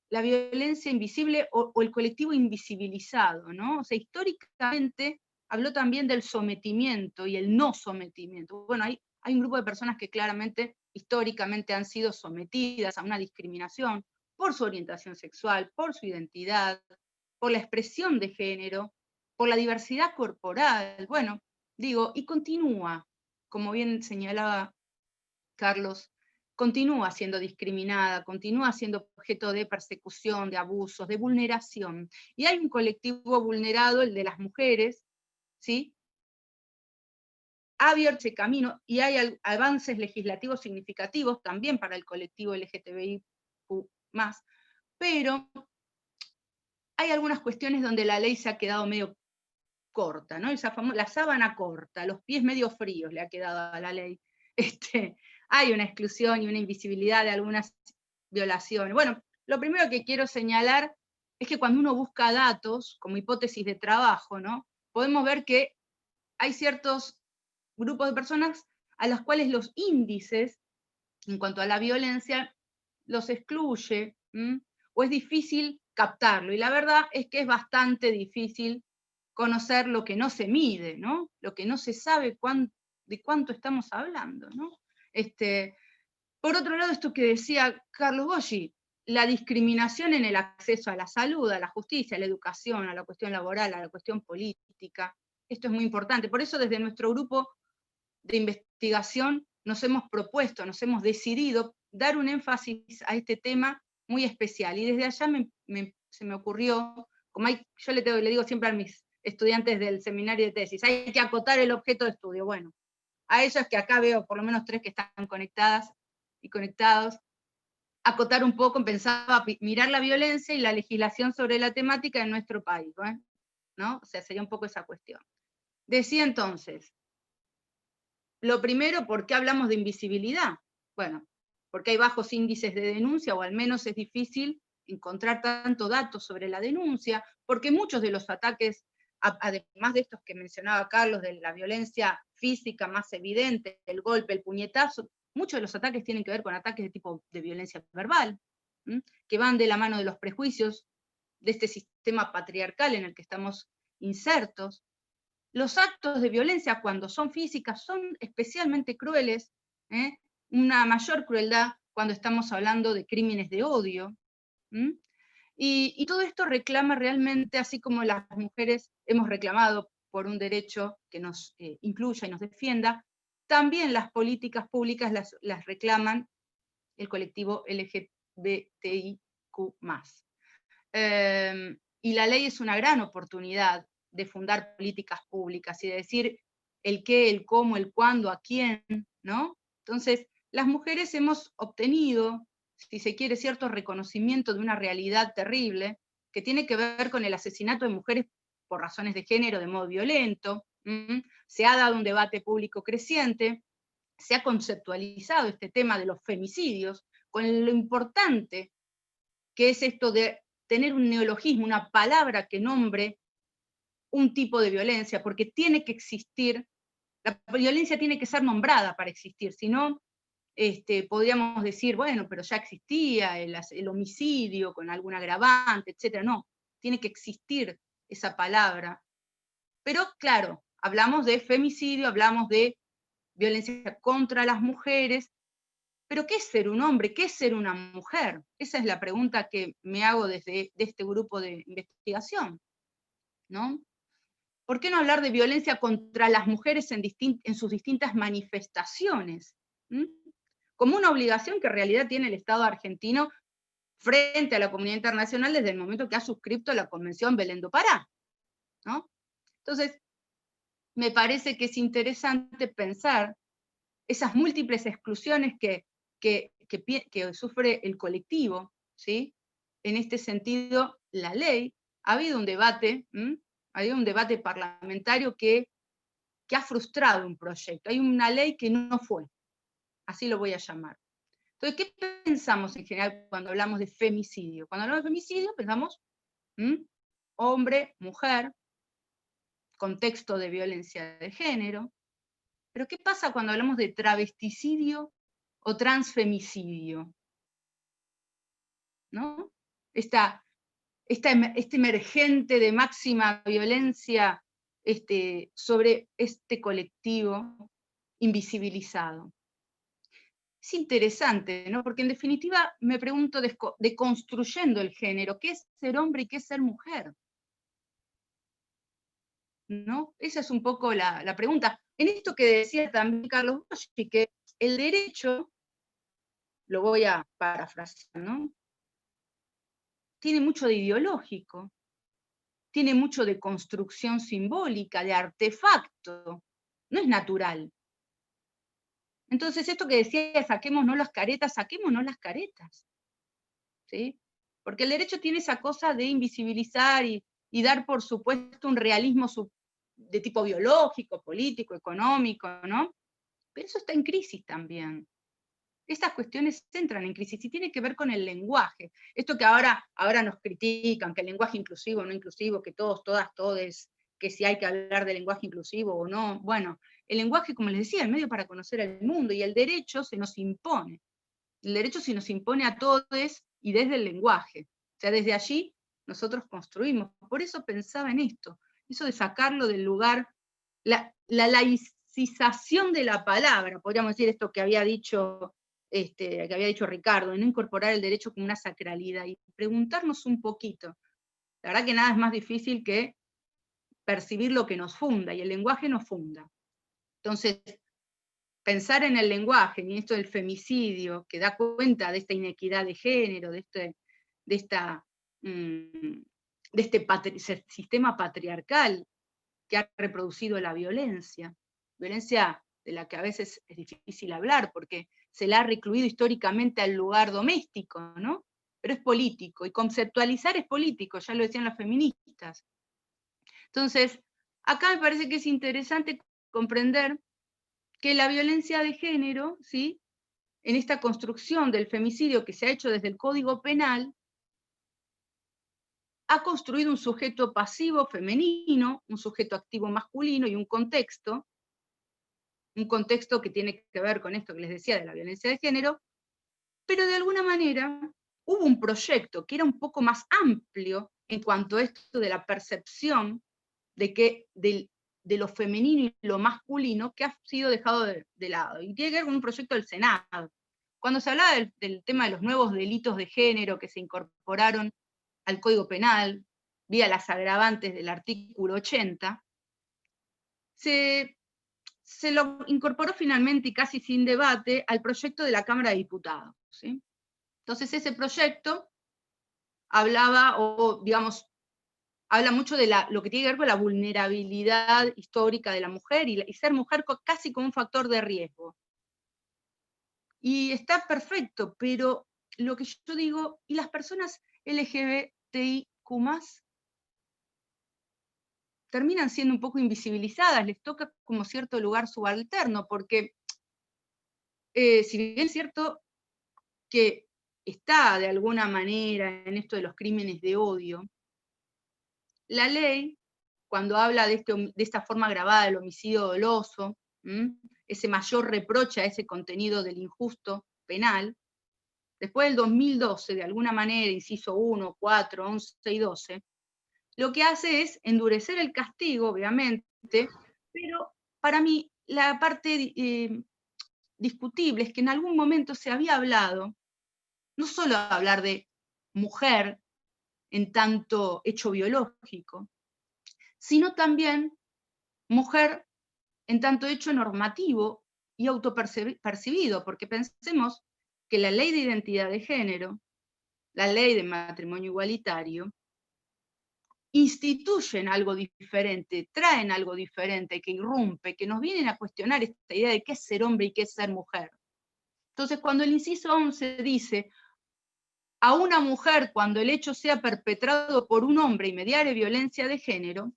la violencia invisible o el colectivo invisibilizado, ¿no? O sea, históricamente habló también del sometimiento y el no sometimiento. Bueno, hay un grupo de personas que claramente, históricamente, han sido sometidas a una discriminación por su orientación sexual, por su identidad, por la expresión de género, por la diversidad corporal. Bueno, digo, y continúa, como bien señalaba Carlos, continúa siendo discriminada, continúa siendo objeto de persecución, de abusos, de vulneración. Y hay un colectivo vulnerado, el de las mujeres, ¿sí? Ha abierto ese camino y hay avances legislativos significativos también para el colectivo LGTBIQ+, pero hay algunas cuestiones donde la ley se ha quedado medio corta, ¿no? La sábana corta, los pies medio fríos le ha quedado a la ley. Hay una exclusión y una invisibilidad de algunas violaciones. Bueno, lo primero que quiero señalar es que cuando uno busca datos, como hipótesis de trabajo, ¿no? Podemos ver que hay ciertos grupos de personas a las cuales los índices, en cuanto a la violencia, los excluye, o es difícil captarlo. Y la verdad es que es bastante difícil conocer lo que no se mide, ¿no? Lo que no se sabe de cuánto estamos hablando, ¿no? Por otro lado, esto que decía Carlos Goggi, la discriminación en el acceso a la salud, a la justicia, a la educación, a la cuestión laboral, a la cuestión política, esto es muy importante. Por eso desde nuestro grupo de investigación nos hemos propuesto, nos hemos decidido dar un énfasis a este tema muy especial. Y desde allá se me ocurrió, como yo le digo siempre a mis estudiantes del seminario de tesis, hay que acotar el objeto de estudio. Bueno, a ellos que acá veo por lo menos 3 que están conectadas y conectados, acotar un poco, pensaba mirar la violencia y la legislación sobre la temática en nuestro país, ¿no? O sea, sería un poco esa cuestión. Decía entonces, lo primero, ¿por qué hablamos de invisibilidad? Bueno, porque hay bajos índices de denuncia, o al menos es difícil encontrar tanto datos sobre la denuncia, porque muchos de los ataques, además de estos que mencionaba Carlos, de la violencia física más evidente, el golpe, el puñetazo, muchos de los ataques tienen que ver con ataques de tipo de violencia verbal, que van de la mano de los prejuicios de este sistema patriarcal en el que estamos insertos. Los actos de violencia, cuando son físicas, son especialmente crueles, una mayor crueldad cuando estamos hablando de crímenes de odio. Y todo esto reclama realmente, así como las mujeres hemos reclamado por un derecho que nos incluya y nos defienda, también las políticas públicas las reclaman el colectivo LGBTIQ+. Y la ley es una gran oportunidad de fundar políticas públicas y de decir el qué, el cómo, el cuándo, a quién, ¿no? Entonces, las mujeres hemos obtenido, si se quiere, cierto reconocimiento de una realidad terrible que tiene que ver con el asesinato de mujeres por razones de género de modo violento. Se ha dado un debate público creciente, se ha conceptualizado este tema de los femicidios, con lo importante que es esto de tener un neologismo, una palabra que nombre un tipo de violencia, porque tiene que existir, la violencia tiene que ser nombrada para existir, si no, podríamos decir, bueno, pero ya existía el homicidio con algún agravante, etc. No, tiene que existir esa palabra. Pero claro, hablamos de femicidio, hablamos de violencia contra las mujeres, pero ¿qué es ser un hombre? ¿Qué es ser una mujer? Esa es la pregunta que me hago desde este grupo de investigación, ¿no? ¿Por qué no hablar de violencia contra las mujeres en sus distintas manifestaciones? ¿Mm? Como una obligación que en realidad tiene el Estado argentino frente a la comunidad internacional desde el momento que ha suscrito la Convención Belén do Pará, ¿no? Entonces, me parece que es interesante pensar esas múltiples exclusiones que sufre el colectivo, ¿sí? En este sentido, la ley, ha habido un debate, ha habido un debate parlamentario que ha frustrado un proyecto. Hay una ley que no fue, así lo voy a llamar. Entonces, ¿qué pensamos en general cuando hablamos de femicidio? Cuando hablamos de femicidio pensamos hombre, mujer, contexto de violencia de género. Pero ¿qué pasa cuando hablamos de travesticidio o transfemicidio? ¿No? Este emergente de máxima violencia sobre este colectivo invisibilizado. Es interesante, ¿no? Porque en definitiva me pregunto, deconstruyendo el género, ¿qué es ser hombre y qué es ser mujer? ¿No? Esa es un poco la pregunta. En esto que decía también Carlos Boschi, que el derecho, lo voy a parafrasear, ¿no? Tiene mucho de ideológico, tiene mucho de construcción simbólica, de artefacto, no es natural. Entonces esto que decía, saquémonos las caretas, ¿sí? Porque el derecho tiene esa cosa de invisibilizar y dar por supuesto un realismo de tipo biológico, político, económico, ¿no? Pero eso está en crisis también. Estas cuestiones entran en crisis y tiene que ver con el lenguaje. Esto que ahora nos critican, que el lenguaje inclusivo, no inclusivo, que todos, todas, todes, que si hay que hablar de lenguaje inclusivo o no. Bueno, el lenguaje, como les decía, es el medio para conocer el mundo, y el derecho se nos impone. El derecho se nos impone a todos y desde el lenguaje. O sea, desde allí nosotros construimos. Por eso pensaba en esto, eso de sacarlo del lugar, la laicización de la palabra, podríamos decir esto que había dicho Ricardo, de no incorporar el derecho como una sacralidad, y preguntarnos un poquito. La verdad que nada es más difícil que percibir lo que nos funda, y el lenguaje nos funda. Entonces, pensar en el lenguaje, y esto del femicidio, que da cuenta de esta inequidad de género, de este sistema patriarcal que ha reproducido la violencia de la que a veces es difícil hablar, porque se la ha recluido históricamente al lugar doméstico, ¿no? Pero es político, y conceptualizar es político, ya lo decían las feministas. Entonces, acá me parece que es interesante comprender que la violencia de género, ¿sí?, en esta construcción del femicidio que se ha hecho desde el Código Penal, ha construido un sujeto pasivo femenino, un sujeto activo masculino y un contexto que tiene que ver con esto que les decía de la violencia de género, pero de alguna manera hubo un proyecto que era un poco más amplio en cuanto a esto de la percepción de lo femenino y lo masculino, que ha sido dejado de lado. Y tiene que ver con un proyecto del Senado. Cuando se hablaba del tema de los nuevos delitos de género que se incorporaron al Código Penal, vía las agravantes del artículo 80, se lo incorporó finalmente y casi sin debate al proyecto de la Cámara de Diputados, ¿sí? Entonces ese proyecto hablaba, habla mucho de lo que tiene que ver con la vulnerabilidad histórica de la mujer, y ser mujer casi como un factor de riesgo. Y está perfecto, pero lo que yo digo, ¿y las personas LGBTIQ+? Terminan siendo un poco invisibilizadas, les toca como cierto lugar subalterno, porque si bien es cierto que está de alguna manera en esto de los crímenes de odio, la ley, cuando habla de esta forma agravada del homicidio doloso, ese mayor reproche a ese contenido del injusto penal, después del 2012, de alguna manera, inciso 1, 4, 11 y 12, lo que hace es endurecer el castigo, obviamente, pero para mí la parte discutible es que en algún momento se había hablado, no solo hablar de mujer en tanto hecho biológico, sino también mujer en tanto hecho normativo y autopercibido, porque pensemos que la ley de identidad de género, la ley de matrimonio igualitario, instituyen algo diferente, traen algo diferente, que irrumpe, que nos vienen a cuestionar esta idea de qué es ser hombre y qué es ser mujer. Entonces, cuando el inciso 11 dice, a una mujer cuando el hecho sea perpetrado por un hombre y mediare violencia de género,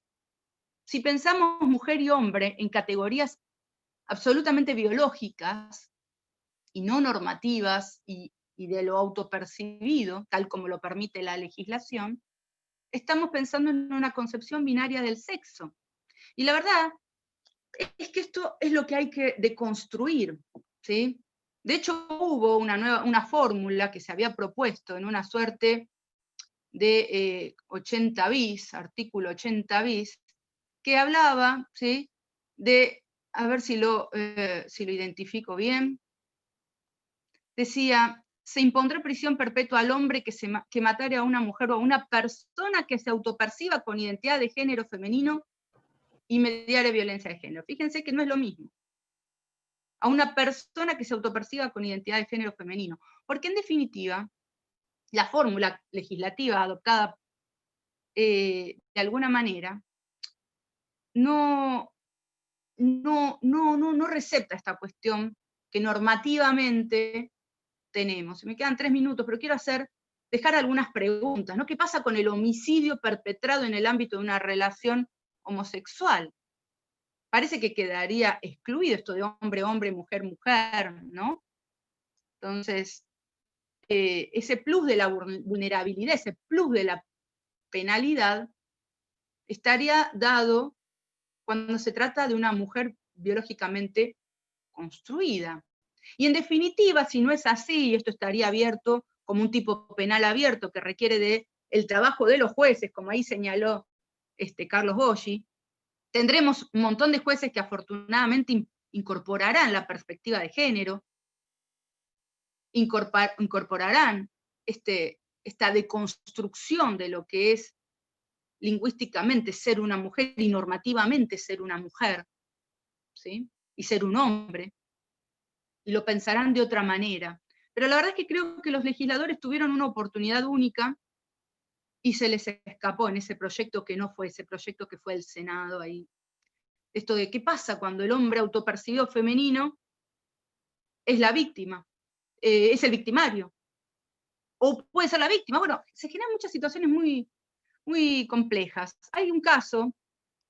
si pensamos mujer y hombre en categorías absolutamente biológicas y no normativas y de lo autopercibido, tal como lo permite la legislación, estamos pensando en una concepción binaria del sexo. Y la verdad es que esto es lo que hay que deconstruir, ¿sí? De hecho, hubo una fórmula que se había propuesto en una suerte de 80 bis, artículo 80 bis, que hablaba, ¿sí?, de, a ver si lo identifico bien, decía, se impondrá prisión perpetua al hombre que matare a una mujer o a una persona que se autoperciba con identidad de género femenino y mediare violencia de género. Fíjense que no es lo mismo. A una persona que se autoperciba con identidad de género femenino. Porque en definitiva, la fórmula legislativa adoptada de alguna manera no recepta esta cuestión que normativamente tenemos. Me quedan 3 minutos, pero quiero dejar algunas preguntas, ¿no? ¿Qué pasa con el homicidio perpetrado en el ámbito de una relación homosexual? Parece que quedaría excluido esto de hombre-hombre, mujer-mujer, ¿no? Entonces, ese plus de la vulnerabilidad, ese plus de la penalidad, estaría dado cuando se trata de una mujer biológicamente construida. Y en definitiva, si no es así, y esto estaría abierto como un tipo penal abierto que requiere del trabajo de los jueces, como ahí señaló Carlos Boggi, tendremos un montón de jueces que afortunadamente incorporarán la perspectiva de género, incorporarán esta deconstrucción de lo que es lingüísticamente ser una mujer y normativamente ser una mujer, ¿sí?, y ser un hombre, y lo pensarán de otra manera. Pero la verdad es que creo que los legisladores tuvieron una oportunidad única y se les escapó en ese proyecto que no fue ese proyecto que fue el Senado ahí. Esto de qué pasa cuando el hombre autopercibido femenino es la víctima, es el victimario, o puede ser la víctima. Bueno, se generan muchas situaciones muy, muy complejas. Hay un caso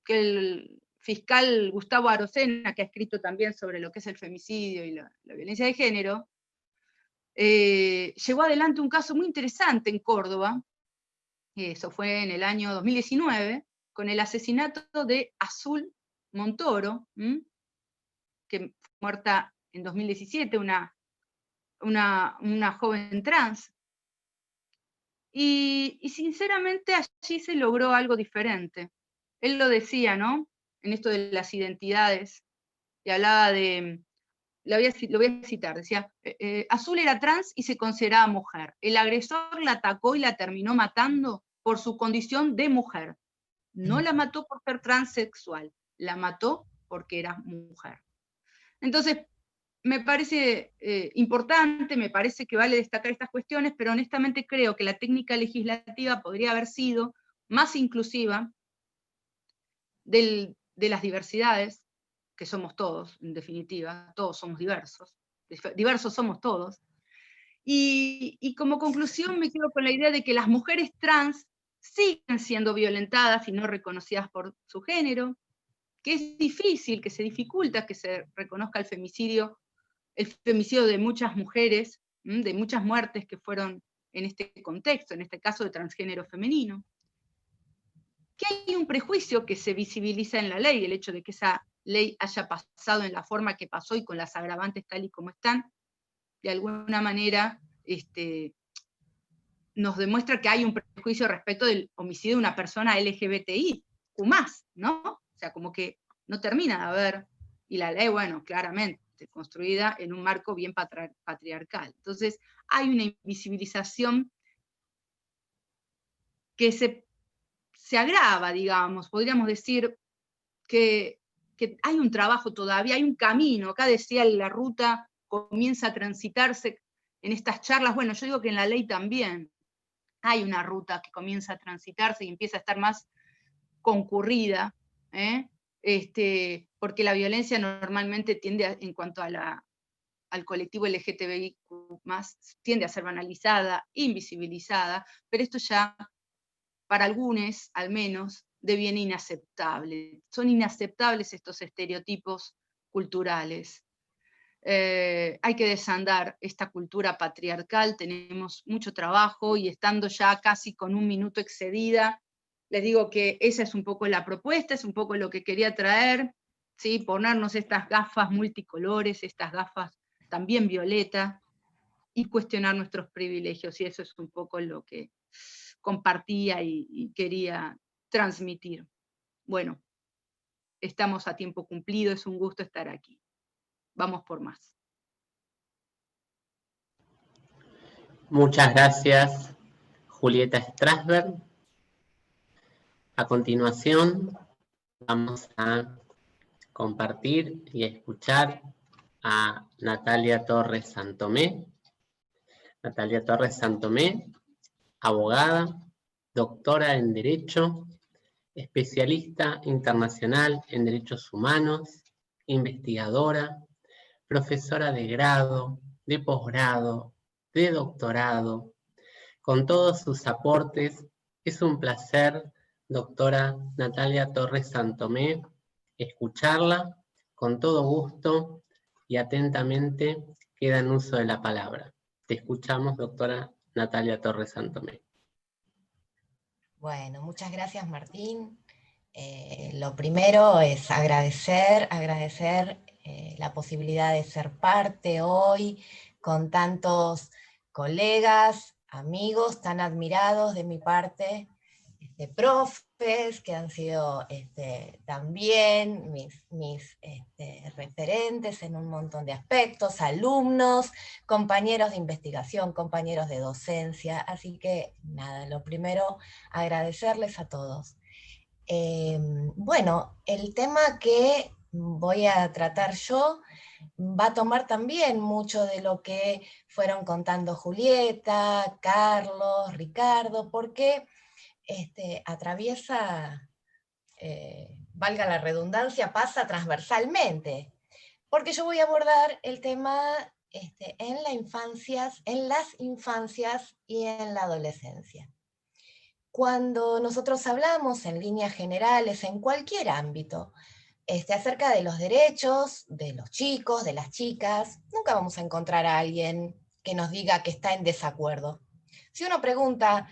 que el fiscal Gustavo Arocena, que ha escrito también sobre lo que es el femicidio y la violencia de género, llevó adelante un caso muy interesante en Córdoba, eso fue en el año 2019, con el asesinato de Azul Montoro, que fue muerta en 2017, una joven trans. Y sinceramente allí se logró algo diferente. Él lo decía, ¿no?, en esto de las identidades, y hablaba de, lo voy a citar, decía, Azul era trans y se consideraba mujer. El agresor la atacó y la terminó matando por su condición de mujer. No la mató por ser transexual, la mató porque era mujer. Entonces, me parece importante, me parece que vale destacar estas cuestiones, pero honestamente creo que la técnica legislativa podría haber sido más inclusiva de las diversidades, que somos todos, en definitiva, todos somos diversos, diversos somos todos, y como conclusión me quedo con la idea de que las mujeres trans siguen siendo violentadas y no reconocidas por su género, que es difícil, que se dificulta que se reconozca el femicidio de muchas mujeres, de muchas muertes que fueron en este contexto, en este caso de transgénero femenino. Que hay un prejuicio que se visibiliza en la ley, el hecho de que esa ley haya pasado en la forma que pasó y con las agravantes tal y como están, de alguna manera nos demuestra que hay un prejuicio respecto del homicidio de una persona LGBTI, ¿no? O sea, como que no termina de haber, y la ley, bueno, claramente construida en un marco bien patriarcal. Entonces, hay una invisibilización que se agrava, digamos, podríamos decir que hay un trabajo todavía, hay un camino, acá decía la ruta comienza a transitarse en estas charlas, bueno, yo digo que en la ley también hay una ruta que comienza a transitarse y empieza a estar más concurrida, porque la violencia normalmente tiende, en cuanto a al colectivo LGTBIQ+, tiende a ser banalizada, invisibilizada, pero esto ya, para algunos al menos, deviene inaceptable. Son inaceptables estos estereotipos culturales. Hay que desandar esta cultura patriarcal, tenemos mucho trabajo, y estando ya casi con un minuto excedida, les digo que esa es un poco la propuesta, es un poco lo que quería traer, ¿sí? Ponernos estas gafas multicolores, estas gafas también violeta, y cuestionar nuestros privilegios, y eso es un poco lo que compartía y quería transmitir. Bueno, estamos a tiempo cumplido, es un gusto estar aquí. Vamos por más. Muchas gracias, Julieta Strasberg. A continuación, vamos a compartir y escuchar a Natalia Torres Santomé. Natalia Torres Santomé, abogada, doctora en Derecho, especialista internacional en Derechos Humanos, investigadora, profesora de grado, de posgrado, de doctorado. Con todos sus aportes, es un placer, doctora Natalia Torres Santomé, escucharla con todo gusto y atentamente queda en uso de la palabra. Te escuchamos, doctora Natalia Torres Santomé. Bueno, muchas gracias, Martín. Lo primero es agradecer la posibilidad de ser parte hoy con tantos colegas, amigos tan admirados de mi parte, profes que han sido también mis referentes en un montón de aspectos, alumnos, compañeros de investigación, compañeros de docencia, así que nada, lo primero, agradecerles a todos. Bueno, el tema que voy a tratar yo va a tomar también mucho de lo que fueron contando Julieta, Carlos, Ricardo, porque atraviesa, valga la redundancia, pasa transversalmente, porque yo voy a abordar el tema en las infancias y en la adolescencia. Cuando nosotros hablamos en líneas generales, en cualquier ámbito, acerca de los derechos de los chicos, de las chicas, nunca vamos a encontrar a alguien que nos diga que está en desacuerdo. Si uno pregunta,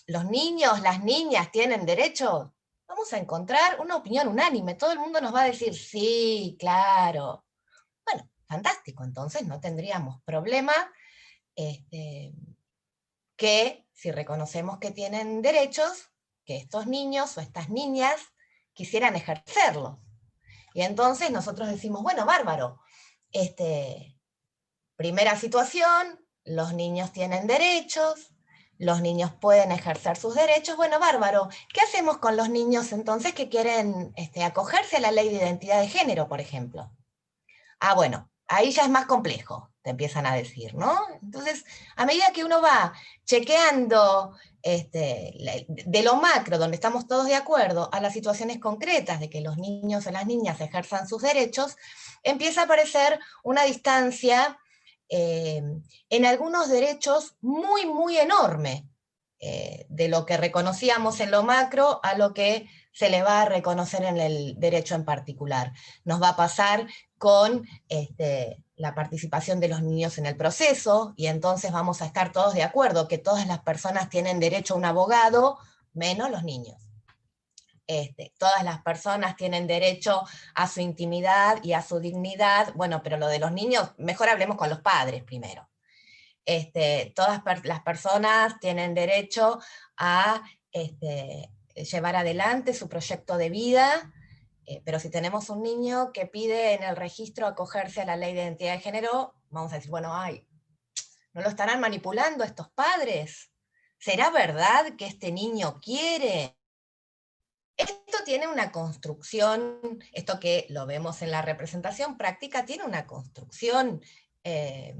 ¿los niños, las niñas tienen derecho? Vamos a encontrar una opinión unánime, todo el mundo nos va a decir, sí, claro. Bueno, fantástico, entonces no tendríamos problema que si reconocemos que tienen derechos, que estos niños o estas niñas quisieran ejercerlos. Y entonces nosotros decimos, bueno, bárbaro, primera situación, los niños tienen derechos, los niños pueden ejercer sus derechos, bueno, bárbaro, ¿qué hacemos con los niños entonces que quieren acogerse a la ley de identidad de género, por ejemplo? Ah, bueno, ahí ya es más complejo, te empiezan a decir, ¿no? Entonces, a medida que uno va chequeando de lo macro, donde estamos todos de acuerdo, a las situaciones concretas de que los niños o las niñas ejerzan sus derechos, empieza a aparecer una distancia en algunos derechos muy, muy enorme, de lo que reconocíamos en lo macro a lo que se le va a reconocer en el derecho en particular. Nos va a pasar con la participación de los niños en el proceso, y entonces vamos a estar todos de acuerdo que todas las personas tienen derecho a un abogado, menos los niños. Todas las personas tienen derecho a su intimidad y a su dignidad, bueno, pero lo de los niños, mejor hablemos con los padres primero. todas las personas tienen derecho a llevar adelante su proyecto de vida, pero si tenemos un niño que pide en el registro acogerse a la ley de identidad de género, vamos a decir, bueno, ay, ¿no lo estarán manipulando estos padres? ¿Será verdad que este niño quiere? Esto tiene una construcción, esto que lo vemos en la representación práctica, tiene una construcción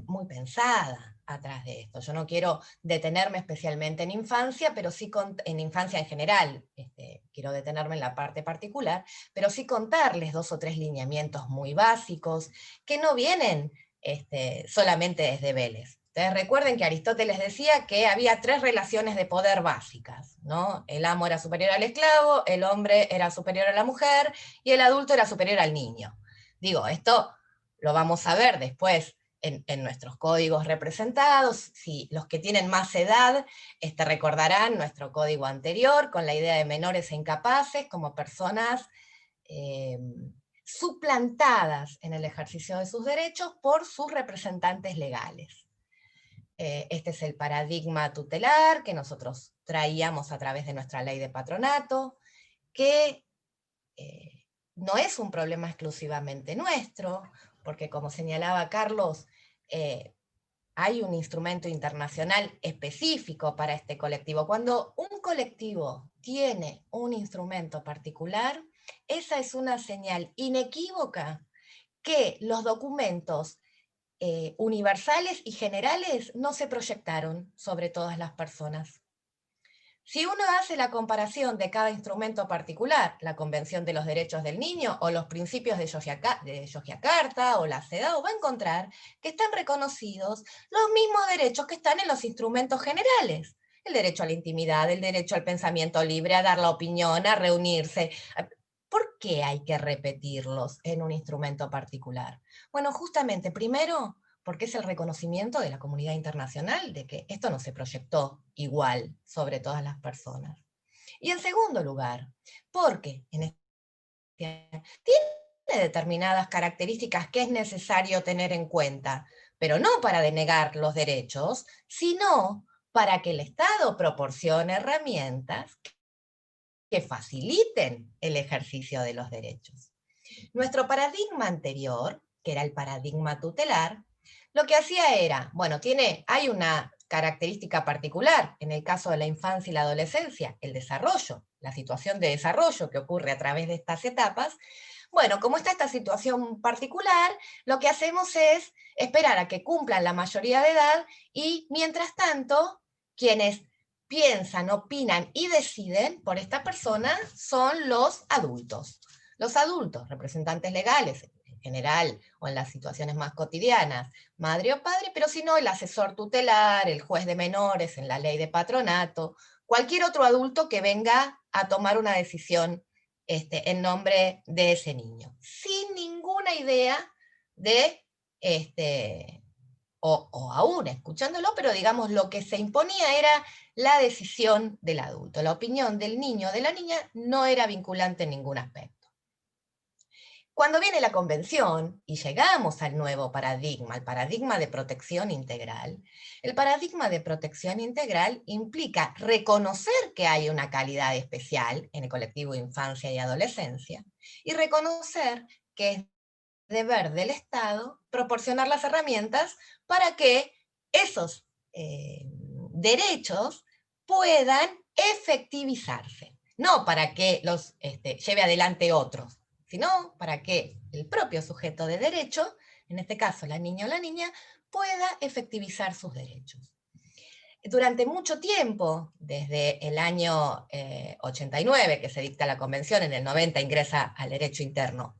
muy pensada atrás de esto. Yo no quiero detenerme especialmente en infancia, pero sí en infancia en general, quiero detenerme en la parte particular, pero sí contarles 2 o 3 lineamientos muy básicos que no vienen solamente desde Vélez. Ustedes recuerden que Aristóteles decía que había 3 relaciones de poder básicas, ¿no? El amo era superior al esclavo, el hombre era superior a la mujer, y el adulto era superior al niño. Digo, esto lo vamos a ver después en nuestros códigos representados. Si los que tienen más edad recordarán nuestro código anterior, con la idea de menores e incapaces como personas suplantadas en el ejercicio de sus derechos por sus representantes legales. Este es el paradigma tutelar que nosotros traíamos a través de nuestra ley de patronato, que no es un problema exclusivamente nuestro, porque como señalaba Carlos, hay un instrumento internacional específico para este colectivo. Cuando un colectivo tiene un instrumento particular, esa es una señal inequívoca que los documentos universales y generales no se proyectaron sobre todas las personas. Si uno hace la comparación de cada instrumento particular, la Convención de los Derechos del Niño o los principios de Yogyakarta o la CEDAW, va a encontrar que están reconocidos los mismos derechos que están en los instrumentos generales. El derecho a la intimidad, el derecho al pensamiento libre, a dar la opinión, a reunirse. ¿Por qué hay que repetirlos en un instrumento particular? Bueno, justamente, primero, porque es el reconocimiento de la comunidad internacional de que esto no se proyectó igual sobre todas las personas. Y en segundo lugar, porque tiene determinadas características que es necesario tener en cuenta, pero no para denegar los derechos, sino para que el Estado proporcione herramientas que faciliten el ejercicio de los derechos. Nuestro paradigma anterior, que era el paradigma tutelar, lo que hacía era, bueno, hay una característica particular en el caso de la infancia y la adolescencia, el desarrollo, la situación de desarrollo que ocurre a través de estas etapas. Bueno, como está esta situación particular, lo que hacemos es esperar a que cumplan la mayoría de edad y, mientras tanto, quienes piensan, opinan y deciden por esta persona son los adultos. Los adultos, representantes legales, en general, o en las situaciones más cotidianas, madre o padre, pero si no, el asesor tutelar, el juez de menores en la ley de patronato, cualquier otro adulto que venga a tomar una decisión en nombre de ese niño, sin ninguna idea de, o aún escuchándolo, pero digamos lo que se imponía era la decisión del adulto. La opinión del niño o de la niña no era vinculante en ningún aspecto. Cuando viene la Convención y llegamos al nuevo paradigma, el paradigma de protección integral, el paradigma de protección integral implica reconocer que hay una calidad especial en el colectivo infancia y adolescencia y reconocer que es deber del Estado proporcionar las herramientas para que esos derechos puedan efectivizarse, no para que los lleve adelante otros, sino para que el propio sujeto de derecho, en este caso la niña o la niña, pueda efectivizar sus derechos. Durante mucho tiempo, desde el año 89, que se dicta la Convención, en el 90 ingresa al derecho interno,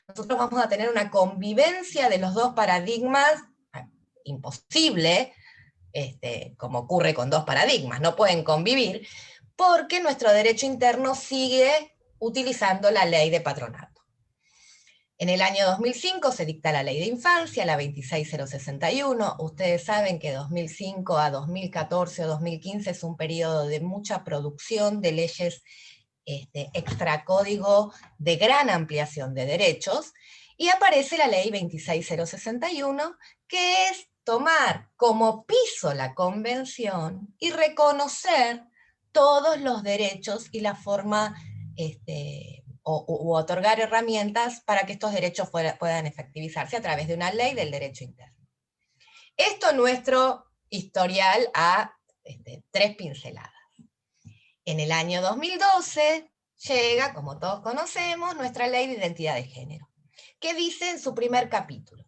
nosotros vamos a tener una convivencia de los dos paradigmas imposible, como ocurre con dos paradigmas, no pueden convivir, porque nuestro derecho interno sigue utilizando la ley de patronato. En el año 2005 se dicta la ley de infancia, la 26061. Ustedes saben que 2005 a 2014 o 2015 es un periodo de mucha producción de leyes extracódigo de gran ampliación de derechos, y aparece la ley 26061, que es tomar como piso la convención y reconocer todos los derechos y la forma, u otorgar herramientas para que estos derechos puedan efectivizarse a través de una ley del derecho interno. Esto es nuestro historial a 3 pinceladas. En el año 2012 llega, como todos conocemos, nuestra ley de identidad de género, que dice en su primer capítulo: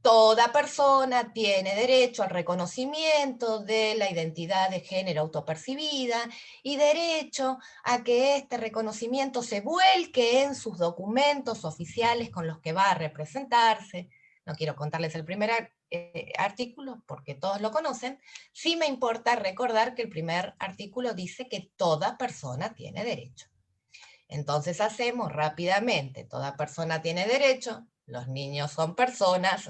toda persona tiene derecho al reconocimiento de la identidad de género autopercibida y derecho a que este reconocimiento se vuelque en sus documentos oficiales con los que va a representarse. No quiero contarles el primer artículo porque todos lo conocen. Sí me importa recordar que el primer artículo dice que toda persona tiene derecho. Entonces hacemos rápidamente: toda persona tiene derecho, los niños son personas.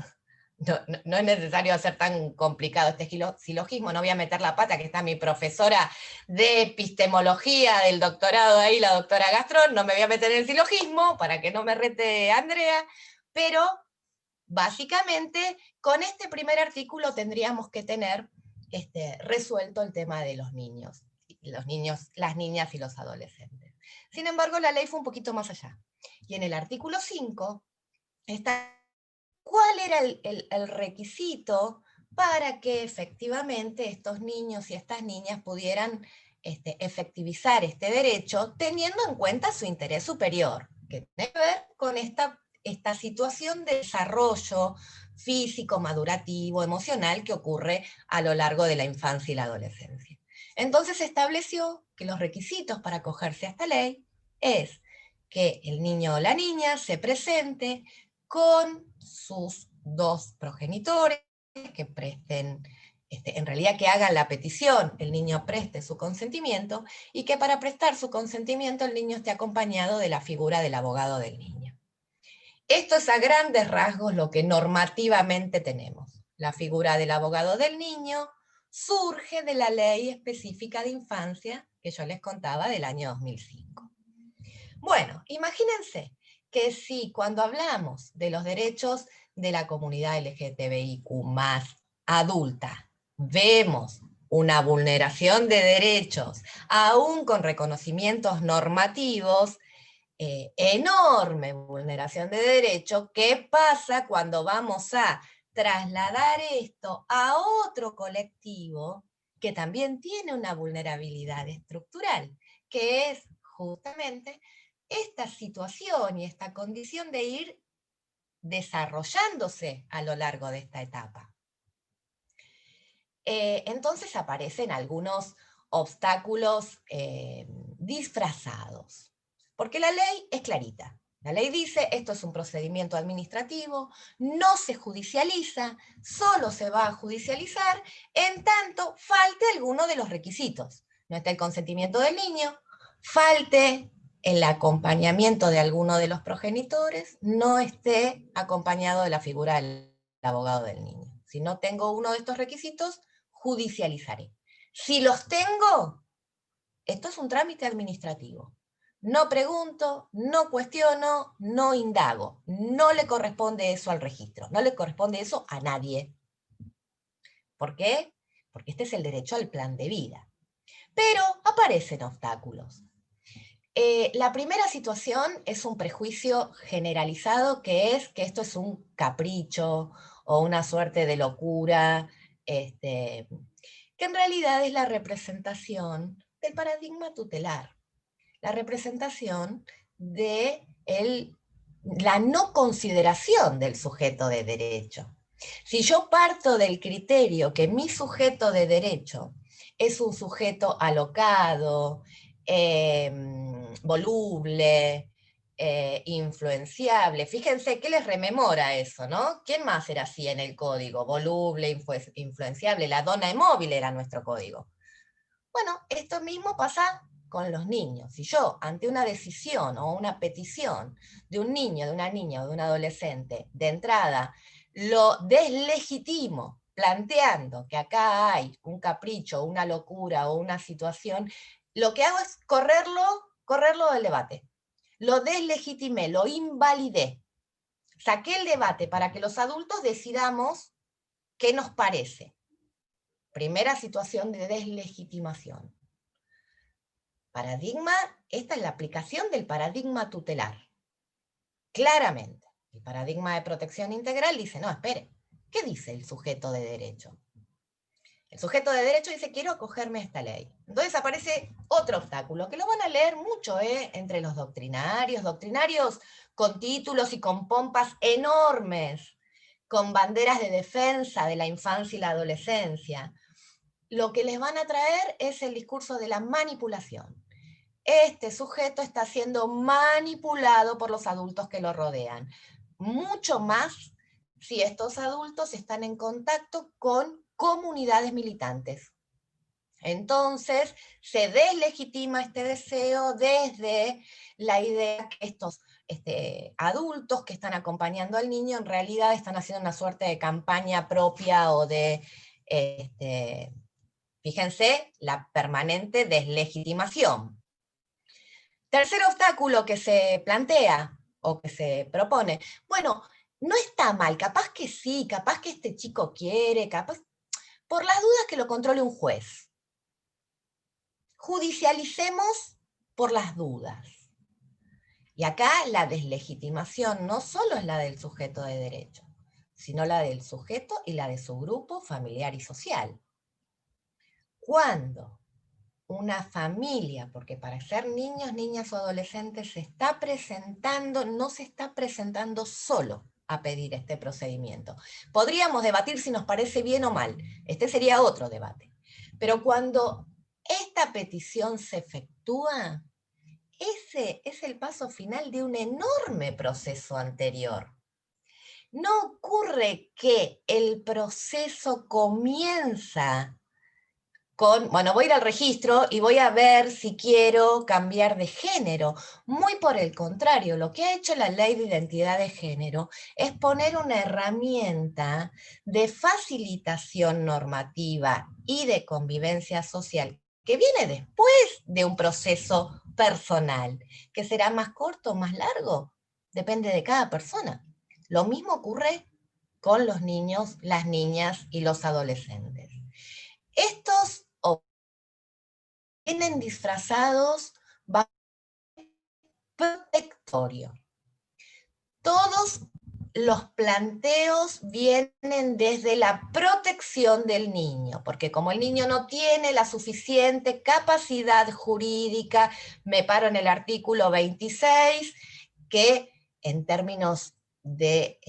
No es necesario hacer tan complicado este silogismo, no voy a meter la pata, que está mi profesora de epistemología del doctorado ahí, la doctora Gastrón, no me voy a meter en el silogismo para que no me rete Andrea, pero básicamente con este primer artículo tendríamos que tener resuelto el tema de los niños, las niñas y los adolescentes. Sin embargo, la ley fue un poquito más allá, y en el artículo 5 está cuál era el requisito para que efectivamente estos niños y estas niñas pudieran efectivizar este derecho, teniendo en cuenta su interés superior, que tiene que ver con esta situación de desarrollo físico, madurativo, emocional que ocurre a lo largo de la infancia y la adolescencia. Entonces se estableció que los requisitos para acogerse a esta ley es que el niño o la niña se presente con sus 2 progenitores, que presten, en realidad que hagan la petición, el niño preste su consentimiento, y que para prestar su consentimiento el niño esté acompañado de la figura del abogado del niño. Esto es a grandes rasgos lo que normativamente tenemos. La figura del abogado del niño surge de la ley específica de infancia que yo les contaba del año 2005. Bueno, imagínense que si cuando hablamos de los derechos de la comunidad LGTBIQ+ adulta, vemos una vulneración de derechos, aún con reconocimientos normativos, enorme vulneración de derechos, ¿qué pasa cuando vamos a trasladar esto a otro colectivo que también tiene una vulnerabilidad estructural, que es justamente esta situación y esta condición de ir desarrollándose a lo largo de esta etapa? Entonces aparecen algunos obstáculos disfrazados, porque la ley es clarita. La ley dice: esto es un procedimiento administrativo, no se judicializa, solo se va a judicializar en tanto falte alguno de los requisitos. No está el consentimiento del niño, falte el acompañamiento de alguno de los progenitores, no esté acompañado de la figura del abogado del niño. Si no tengo uno de estos requisitos, judicializaré. Si los tengo, esto es un trámite administrativo. No pregunto, no cuestiono, no indago. No le corresponde eso al registro, no le corresponde eso a nadie. ¿Por qué? Porque este es el derecho al plan de vida. Pero aparecen obstáculos. La primera situación es un prejuicio generalizado, que es que esto es un capricho o una suerte de locura, que en realidad es la representación del paradigma tutelar, la representación de la no consideración del sujeto de derecho. Si yo parto del criterio que mi sujeto de derecho es un sujeto alocado, voluble, influenciable. Fíjense, ¿qué les rememora eso, no? ¿Quién más era así en el código? Voluble, influenciable. La donna móvil era nuestro código. Bueno, esto mismo pasa con los niños. Si yo, ante una decisión o una petición de un niño, de una niña o de un adolescente, de entrada, lo deslegitimo, planteando que acá hay un capricho, una locura o una situación, lo que hago es correrlo del debate. Lo deslegitimé, lo invalidé. Saqué el debate para que los adultos decidamos ¿qué nos parece? Primera situación de deslegitimación. Paradigma, esta es la aplicación del paradigma tutelar. Claramente, el paradigma de protección integral dice, no, espere, ¿qué dice el sujeto de derecho? El sujeto de derecho dice, quiero acogerme a esta ley. Entonces aparece otro obstáculo, que lo van a leer mucho entre los doctrinarios con títulos y con pompas enormes, con banderas de defensa de la infancia y la adolescencia. Lo que les van a traer es el discurso de la manipulación. Este sujeto está siendo manipulado por los adultos que lo rodean. Mucho más si estos adultos están en contacto con comunidades militantes. Entonces, se deslegitima este deseo desde la idea que estos adultos que están acompañando al niño en realidad están haciendo una suerte de campaña propia o de, fíjense, la permanente deslegitimación. Tercer obstáculo que se plantea o que se propone, bueno, no está mal, capaz que sí, capaz que este chico quiere, capaz, por las dudas que lo controle un juez. Judicialicemos por las dudas. Y acá la deslegitimación no solo es la del sujeto de derecho, sino la del sujeto y la de su grupo familiar y social. Cuando una familia, porque para ser niños, niñas o adolescentes se está presentando, no se está presentando solo a pedir este procedimiento. Podríamos debatir si nos parece bien o mal, este sería otro debate. Pero cuando esta petición se efectúa, ese es el paso final de un enorme proceso anterior. No ocurre que el proceso comienza con, bueno, voy a ir al registro y voy a ver si quiero cambiar de género. Muy por el contrario, lo que ha hecho la Ley de Identidad de Género es poner una herramienta de facilitación normativa y de convivencia social que viene después de un proceso personal, que será más corto o más largo, depende de cada persona. Lo mismo ocurre con los niños, las niñas y los adolescentes. Estos vienen disfrazados bajo protectorio. Todos los planteos vienen desde la protección del niño, porque como el niño no tiene la suficiente capacidad jurídica, me paro en el artículo 26, que en términos de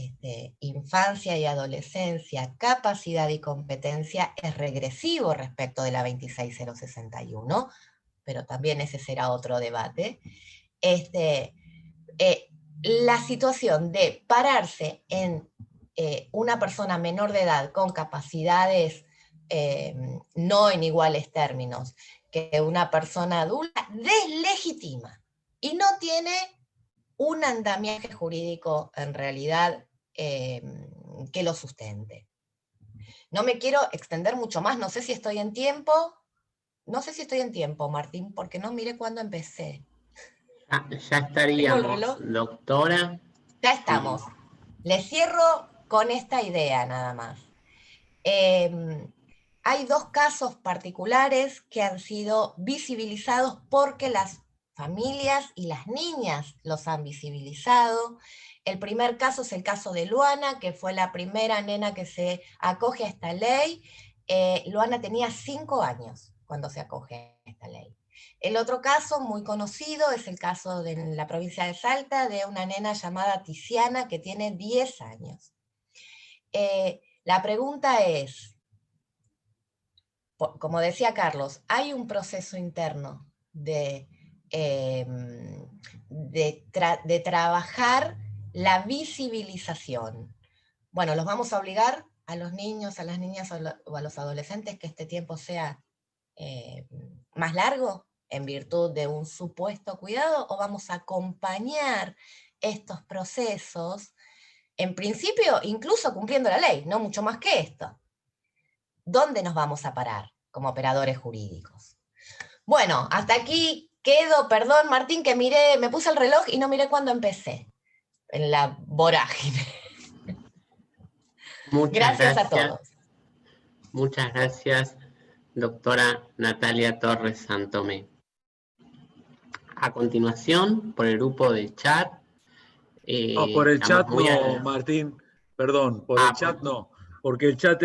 infancia y adolescencia, capacidad y competencia es regresivo respecto de la 26061, pero también ese será otro debate. La situación de pararse en una persona menor de edad con capacidades no en iguales términos que una persona adulta, deslegitima y no tiene un andamiaje jurídico en realidad que lo sustente. No me quiero extender mucho más, no sé si estoy en tiempo, Martín, porque no miré cuándo empecé. Ya estaríamos, doctora. Ya estamos. Les cierro con esta idea nada más. Hay dos casos particulares que han sido visibilizados porque las familias y las niñas los han visibilizado. El primer caso es el caso de Luana, que fue la primera nena que se acoge a esta ley. Luana tenía 5 años cuando se acoge a esta ley. El otro caso muy conocido es el caso de la provincia de Salta, de una nena llamada Tiziana que tiene 10 años. La pregunta es, como decía Carlos, hay un proceso interno de trabajar la visibilización. Bueno, los vamos a obligar a los niños, a las niñas o a los adolescentes que este tiempo sea más largo en virtud de un supuesto cuidado, o vamos a acompañar estos procesos, en principio incluso cumpliendo la ley, no mucho más que esto. ¿Dónde nos vamos a parar como operadores jurídicos? Bueno, hasta aquí quedo, perdón Martín, que me puse el reloj y no miré cuándo empecé, en la vorágine. Muchas gracias a gracias. todos. Muchas gracias, doctora Natalia Torres Santomé. A continuación, por el grupo de chat. No, por el estamos chat muy no, Martín, perdón, por el chat no, porque el chat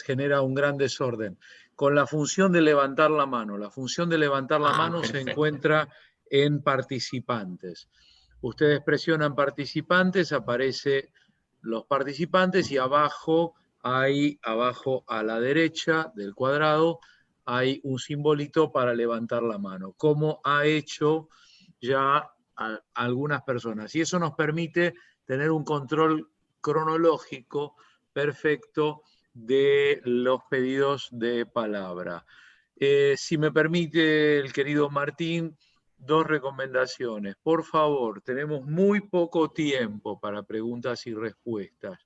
genera un gran desorden. Con la función de levantar la mano, la función de levantar la mano se encuentra en participantes. Ustedes presionan participantes, aparece los participantes y abajo a la derecha del cuadrado, hay un simbolito para levantar la mano, como ha hecho ya algunas personas. Y eso nos permite tener un control cronológico perfecto de los pedidos de palabra. Si me permite el querido Martín, 2 recomendaciones. Por favor, tenemos muy poco tiempo para preguntas y respuestas.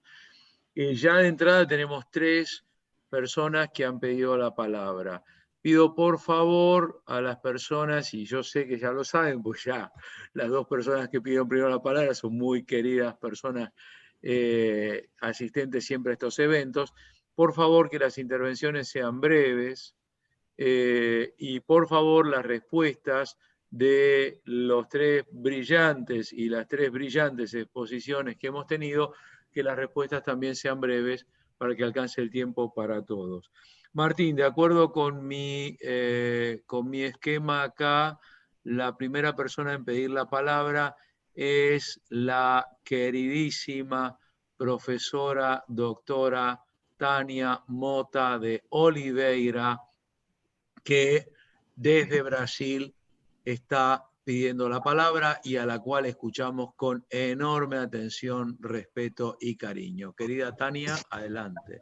Ya de entrada tenemos 3 personas que han pedido la palabra. Pido por favor a las personas, y yo sé que ya lo saben, pues ya las 2 personas que pidieron primero la palabra son muy queridas personas asistentes siempre a estos eventos, por favor que las intervenciones sean breves y por favor las respuestas de los 3 brillantes y las 3 brillantes exposiciones que hemos tenido, que las respuestas también sean breves para que alcance el tiempo para todos. Martín, de acuerdo con mi esquema acá, la primera persona en pedir la palabra es la queridísima profesora doctora Tania Mota de Oliveira, que desde Brasil está pidiendo la palabra y a la cual escuchamos con enorme atención, respeto y cariño. Querida Tania, adelante.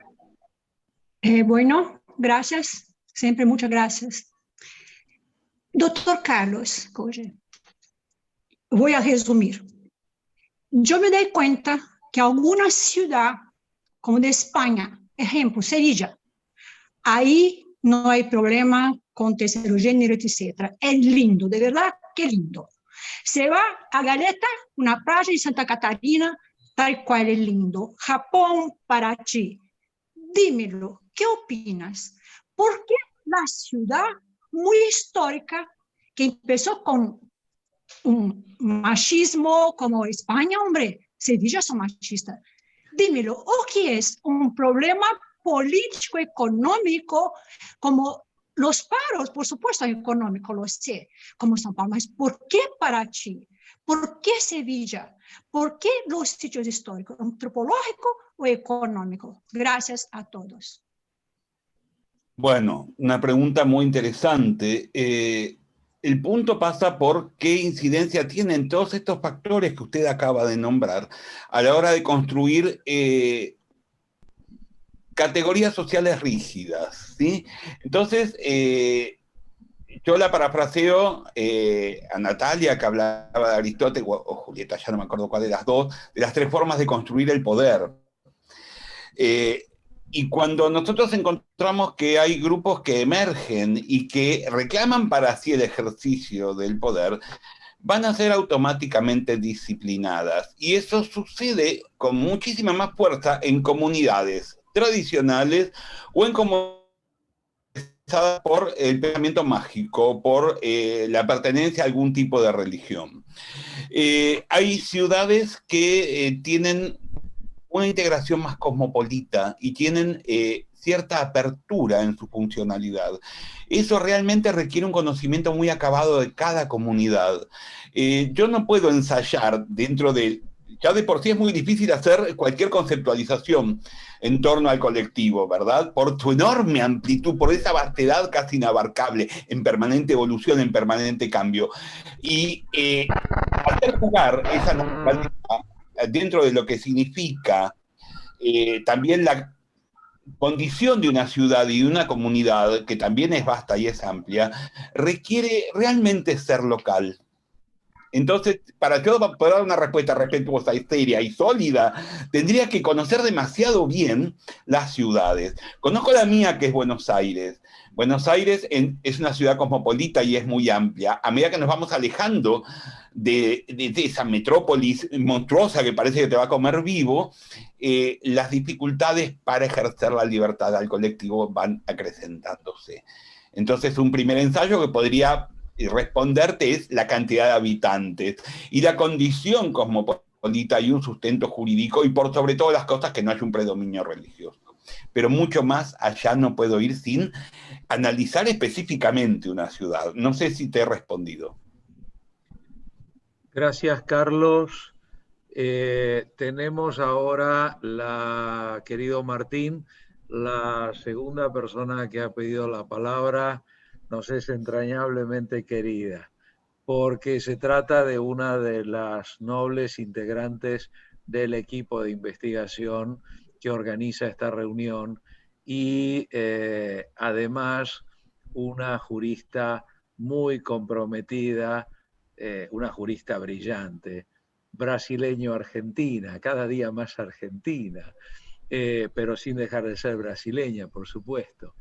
Bueno, gracias, siempre muchas gracias. Doctor Carlos, voy a resumir. Yo me doy cuenta que alguna ciudad, como de España, ejemplo, Sevilla, ahí no hay problema con tercer género, etc. Es lindo, de verdad, qué lindo. Se va a Galeta, una playa de Santa Catarina, tal cual es lindo. Japón, para ti. Dímelo, ¿qué opinas? ¿Por qué la ciudad muy histórica, que empezó con un machismo como España, hombre, Sevilla son machistas? Dímelo, ¿o qué es un problema político, económico, como los paros, por supuesto, económico, lo sé, como São Paulo, mas ¿por qué para ti? ¿Por qué Sevilla? ¿Por qué los sitios históricos? ¿Antropológico o económico? Gracias a todos. Bueno, una pregunta muy interesante. El punto pasa por qué incidencia tienen todos estos factores que usted acaba de nombrar a la hora de construir categorías sociales rígidas, ¿sí? Entonces, yo la parafraseo a Natalia, que hablaba de Aristóteles, o Julieta, ya no me acuerdo cuál de las dos, de las 3 formas de construir el poder. Y cuando nosotros encontramos que hay grupos que emergen y que reclaman para sí el ejercicio del poder, van a ser automáticamente disciplinadas. Y eso sucede con muchísima más fuerza en comunidades tradicionales o en comunidades por el pensamiento mágico, por la pertenencia a algún tipo de religión. Hay ciudades que tienen una integración más cosmopolita y tienen cierta apertura en su funcionalidad. Eso realmente requiere un conocimiento muy acabado de cada comunidad. Yo no puedo ensayar dentro de... Ya de por sí es muy difícil hacer cualquier conceptualización en torno al colectivo, ¿verdad? Por su enorme amplitud, por esa vastedad casi inabarcable, en permanente evolución, en permanente cambio. Y hacer jugar esa naturaleza dentro de lo que significa también la condición de una ciudad y de una comunidad, que también es vasta y es amplia, requiere realmente ser local. Entonces, para yo poder dar una respuesta respetuosa y seria y sólida, tendría que conocer demasiado bien las ciudades. Conozco la mía, que es Buenos Aires. Buenos Aires es una ciudad cosmopolita y es muy amplia. A medida que nos vamos alejando de esa metrópolis monstruosa que parece que te va a comer vivo, las dificultades para ejercer la libertad al colectivo van acrecentándose. Entonces, un primer ensayo que podría responderte es la cantidad de habitantes y la condición cosmopolita y un sustento jurídico, y por sobre todas las cosas que no haya un predominio religioso. Pero mucho más allá no puedo ir sin analizar específicamente una ciudad. No sé si te he respondido. Gracias, Carlos. Tenemos ahora, querido Martín, la segunda persona que ha pedido la palabra. Nos es entrañablemente querida, porque se trata de una de las nobles integrantes del equipo de investigación que organiza esta reunión y además una jurista muy comprometida, una jurista brillante, brasileño-argentina, cada día más argentina, pero sin dejar de ser brasileña, por supuesto,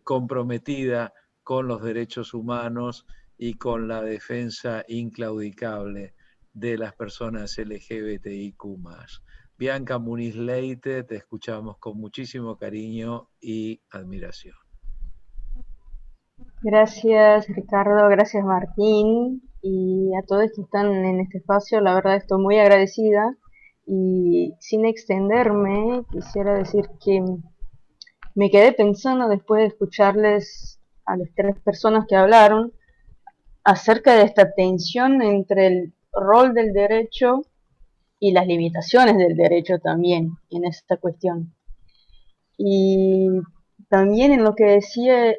comprometida con los derechos humanos y con la defensa inclaudicable de las personas LGBTIQ+. Bianca Muniz Leite, te escuchamos con muchísimo cariño y admiración. Gracias, Ricardo, gracias, Martín, y a todos que están en este espacio. La verdad estoy muy agradecida, y sin extenderme quisiera decir que me quedé pensando después de escucharles a las tres personas que hablaron acerca de esta tensión entre el rol del derecho y las limitaciones del derecho también en esta cuestión. Y también en lo que decía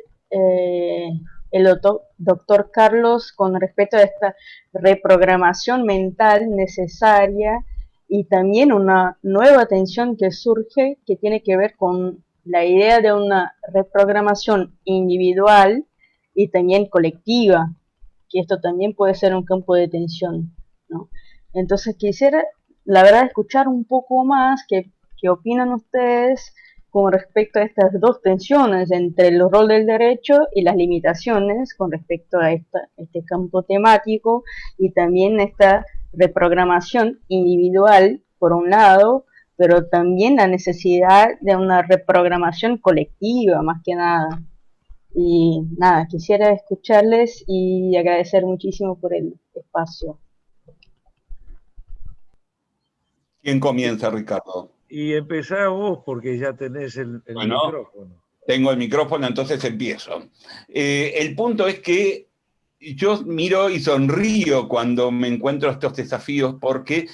el doctor Carlos con respecto a esta reprogramación mental necesaria, y también una nueva tensión que surge que tiene que ver con la idea de una reprogramación individual y también colectiva, que esto también puede ser un campo de tensión, ¿no? Entonces quisiera, la verdad, escuchar un poco más qué opinan ustedes con respecto a estas dos tensiones entre el rol del derecho y las limitaciones con respecto a este campo temático, y también esta reprogramación individual, por un lado, pero también la necesidad de una reprogramación colectiva, más que nada. Y nada, quisiera escucharles y agradecer muchísimo por el espacio. ¿Quién comienza, Ricardo? Y empezá vos porque ya tenés el micrófono. Tengo el micrófono, entonces empiezo. El punto es que yo miro y sonrío cuando me encuentro estos desafíos, porque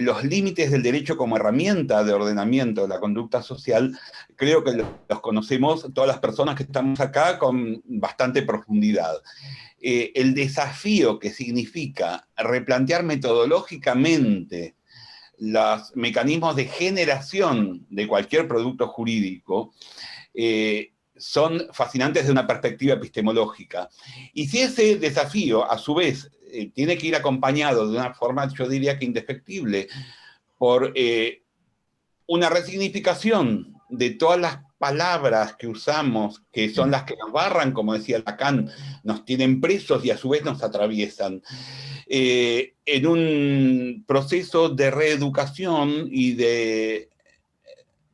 los límites del derecho como herramienta de ordenamiento de la conducta social, creo que los conocemos todas las personas que estamos acá con bastante profundidad. El desafío que significa replantear metodológicamente los mecanismos de generación de cualquier producto jurídico son fascinantes desde una perspectiva epistemológica. Y si ese desafío, a su vez, tiene que ir acompañado de una forma, yo diría que indefectible, por una resignificación de todas las palabras que usamos, que son las que nos barran, como decía Lacan, nos tienen presos y a su vez nos atraviesan, en un proceso de reeducación y de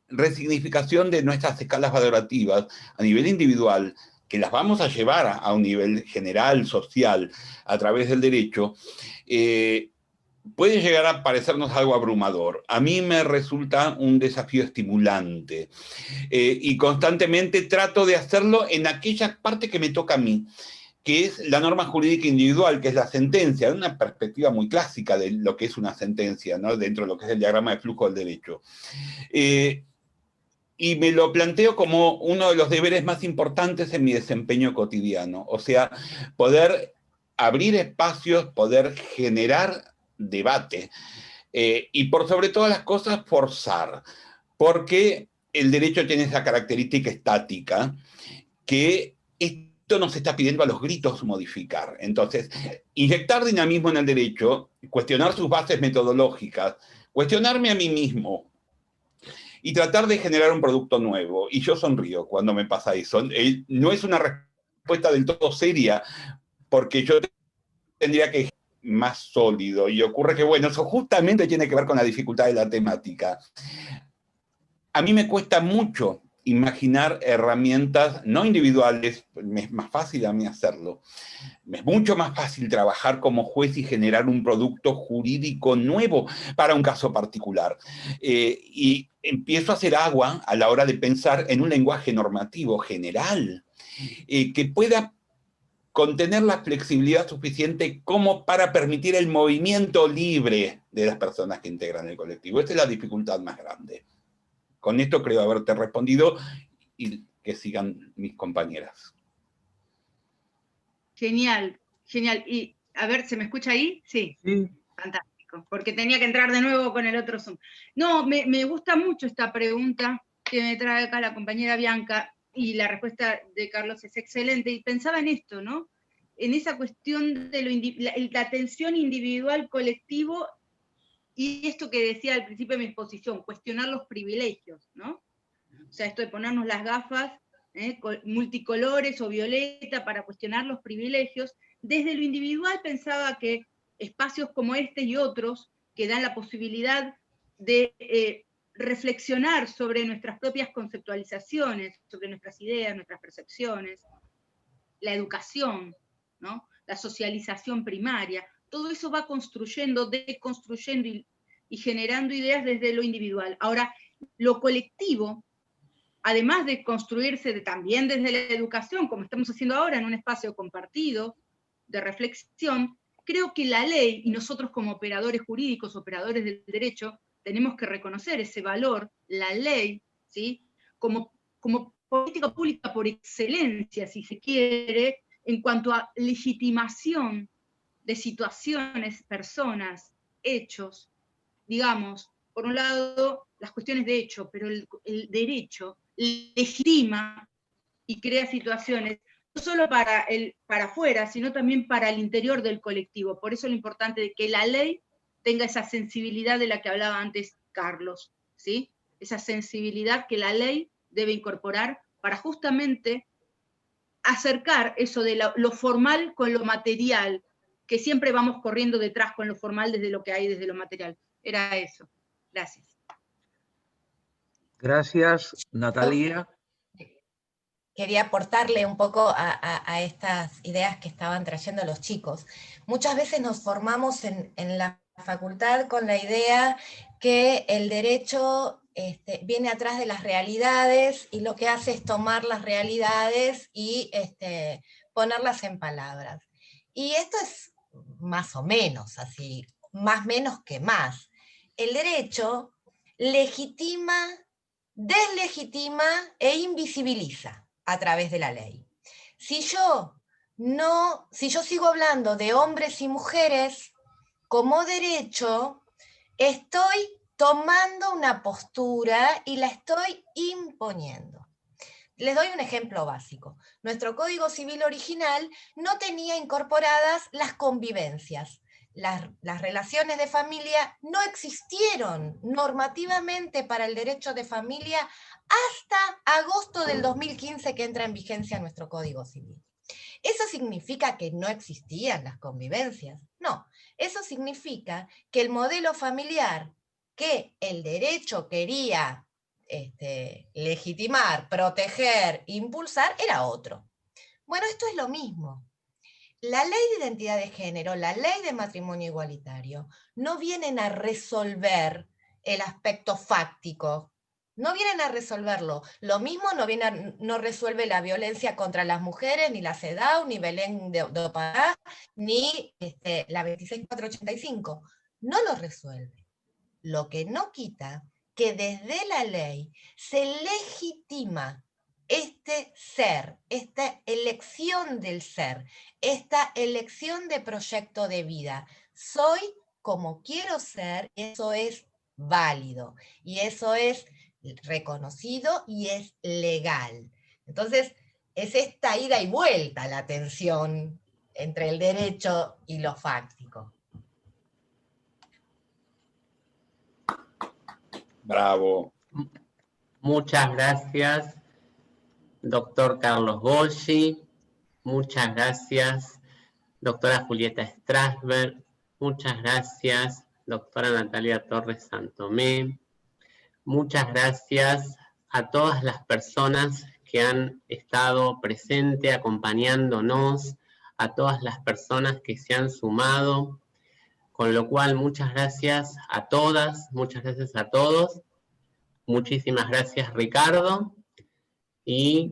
resignificación de nuestras escalas valorativas a nivel individual, que las vamos a llevar a un nivel general, social, a través del derecho, puede llegar a parecernos algo abrumador. A mí me resulta un desafío estimulante, y constantemente trato de hacerlo en aquella parte que me toca a mí, que es la norma jurídica individual, que es la sentencia, de una perspectiva muy clásica de lo que es una sentencia, ¿no? Dentro de lo que es el diagrama de flujo del derecho. Y me lo planteo como uno de los deberes más importantes en mi desempeño cotidiano, o sea, poder abrir espacios, poder generar debate, y por sobre todas las cosas forzar, porque el derecho tiene esa característica estática, que es nos está pidiendo a los gritos modificar. Entonces, inyectar dinamismo en el derecho, cuestionar sus bases metodológicas, cuestionarme a mí mismo y tratar de generar un producto nuevo. Y yo sonrío cuando me pasa eso. No es una respuesta del todo seria, porque yo tendría que ser más sólido. Y ocurre que, bueno, eso justamente tiene que ver con la dificultad de la temática. A mí me cuesta mucho imaginar herramientas no individuales, me es más fácil a mí hacerlo. Me es mucho más fácil trabajar como juez y generar un producto jurídico nuevo para un caso particular. Y empiezo a hacer agua a la hora de pensar en un lenguaje normativo general, que pueda contener la flexibilidad suficiente como para permitir el movimiento libre de las personas que integran el colectivo. Esta es la dificultad más grande. Con esto creo haberte respondido y que sigan mis compañeras. Genial, genial. Y, a ver, ¿se me escucha ahí? Sí. Sí. Fantástico, porque tenía que entrar de nuevo con el otro Zoom. No, me gusta mucho esta pregunta que me trae acá la compañera Bianca, y la respuesta de Carlos es excelente, y pensaba en esto, ¿no? En esa cuestión de la tensión individual-colectivo, y esto que decía al principio de mi exposición, cuestionar los privilegios, ¿no? O sea, esto de ponernos las gafas multicolores o violeta para cuestionar los privilegios. Desde lo individual pensaba que espacios como este y otros, que dan la posibilidad de reflexionar sobre nuestras propias conceptualizaciones, sobre nuestras ideas, nuestras percepciones, la educación, ¿no? La socialización primaria, todo eso va construyendo, deconstruyendo y generando ideas desde lo individual. Ahora, lo colectivo, además de construirse también desde la educación, como estamos haciendo ahora en un espacio compartido de reflexión, creo que la ley, y nosotros como operadores jurídicos, operadores del derecho, tenemos que reconocer ese valor, la ley, ¿sí? como política pública por excelencia, si se quiere, en cuanto a legitimación de situaciones, personas, hechos, digamos, por un lado, las cuestiones de hecho, pero el derecho legitima y crea situaciones, no solo para afuera, sino también para el interior del colectivo. Por eso lo importante de que la ley tenga esa sensibilidad de la que hablaba antes Carlos, ¿sí? Esa sensibilidad que la ley debe incorporar para justamente acercar eso de lo formal con lo material, que siempre vamos corriendo detrás con lo formal desde lo que hay, desde lo material. Era eso. Gracias. Gracias, Natalia. Quería aportarle un poco a estas ideas que estaban trayendo los chicos. Muchas veces nos formamos en la facultad con la idea que el derecho viene atrás de las realidades y lo que hace es tomar las realidades y ponerlas en palabras. Y esto es más o menos así, más menos que más. El derecho legitima, deslegitima e invisibiliza a través de la ley. Si yo sigo hablando de hombres y mujeres como derecho, estoy tomando una postura y la estoy imponiendo. Les doy un ejemplo básico. Nuestro Código Civil original no tenía incorporadas las convivencias. Las relaciones de familia no existieron normativamente para el derecho de familia hasta agosto del 2015 que entra en vigencia nuestro Código Civil. ¿Eso significa que no existían las convivencias? No, eso significa que el modelo familiar que el derecho quería legitimar, proteger, impulsar, era otro. Bueno, esto es lo mismo. La ley de identidad de género, la ley de matrimonio igualitario, no vienen a resolver el aspecto fáctico, no vienen a resolverlo. Lo mismo no resuelve la violencia contra las mujeres, ni la CEDAW, ni Belén de Pará, ni la 26485. No lo resuelve. Lo que no quita que desde la ley se legitima este ser, esta elección del ser, esta elección de proyecto de vida. Soy como quiero ser, eso es válido, y eso es reconocido y es legal. Entonces, es esta ida y vuelta la tensión entre el derecho y lo fáctico. Bravo. Muchas gracias, doctor Carlos Golgi. Muchas gracias, doctora Julieta Strasberg. Muchas gracias, doctora Natalia Torres Santomé. Muchas gracias a todas las personas que han estado presentes, acompañándonos, a todas las personas que se han sumado, con lo cual muchas gracias a todas, muchas gracias a todos. Muchísimas gracias, Ricardo, y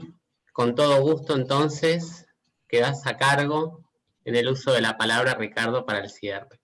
con todo gusto entonces quedas a cargo en el uso de la palabra, Ricardo, para el cierre.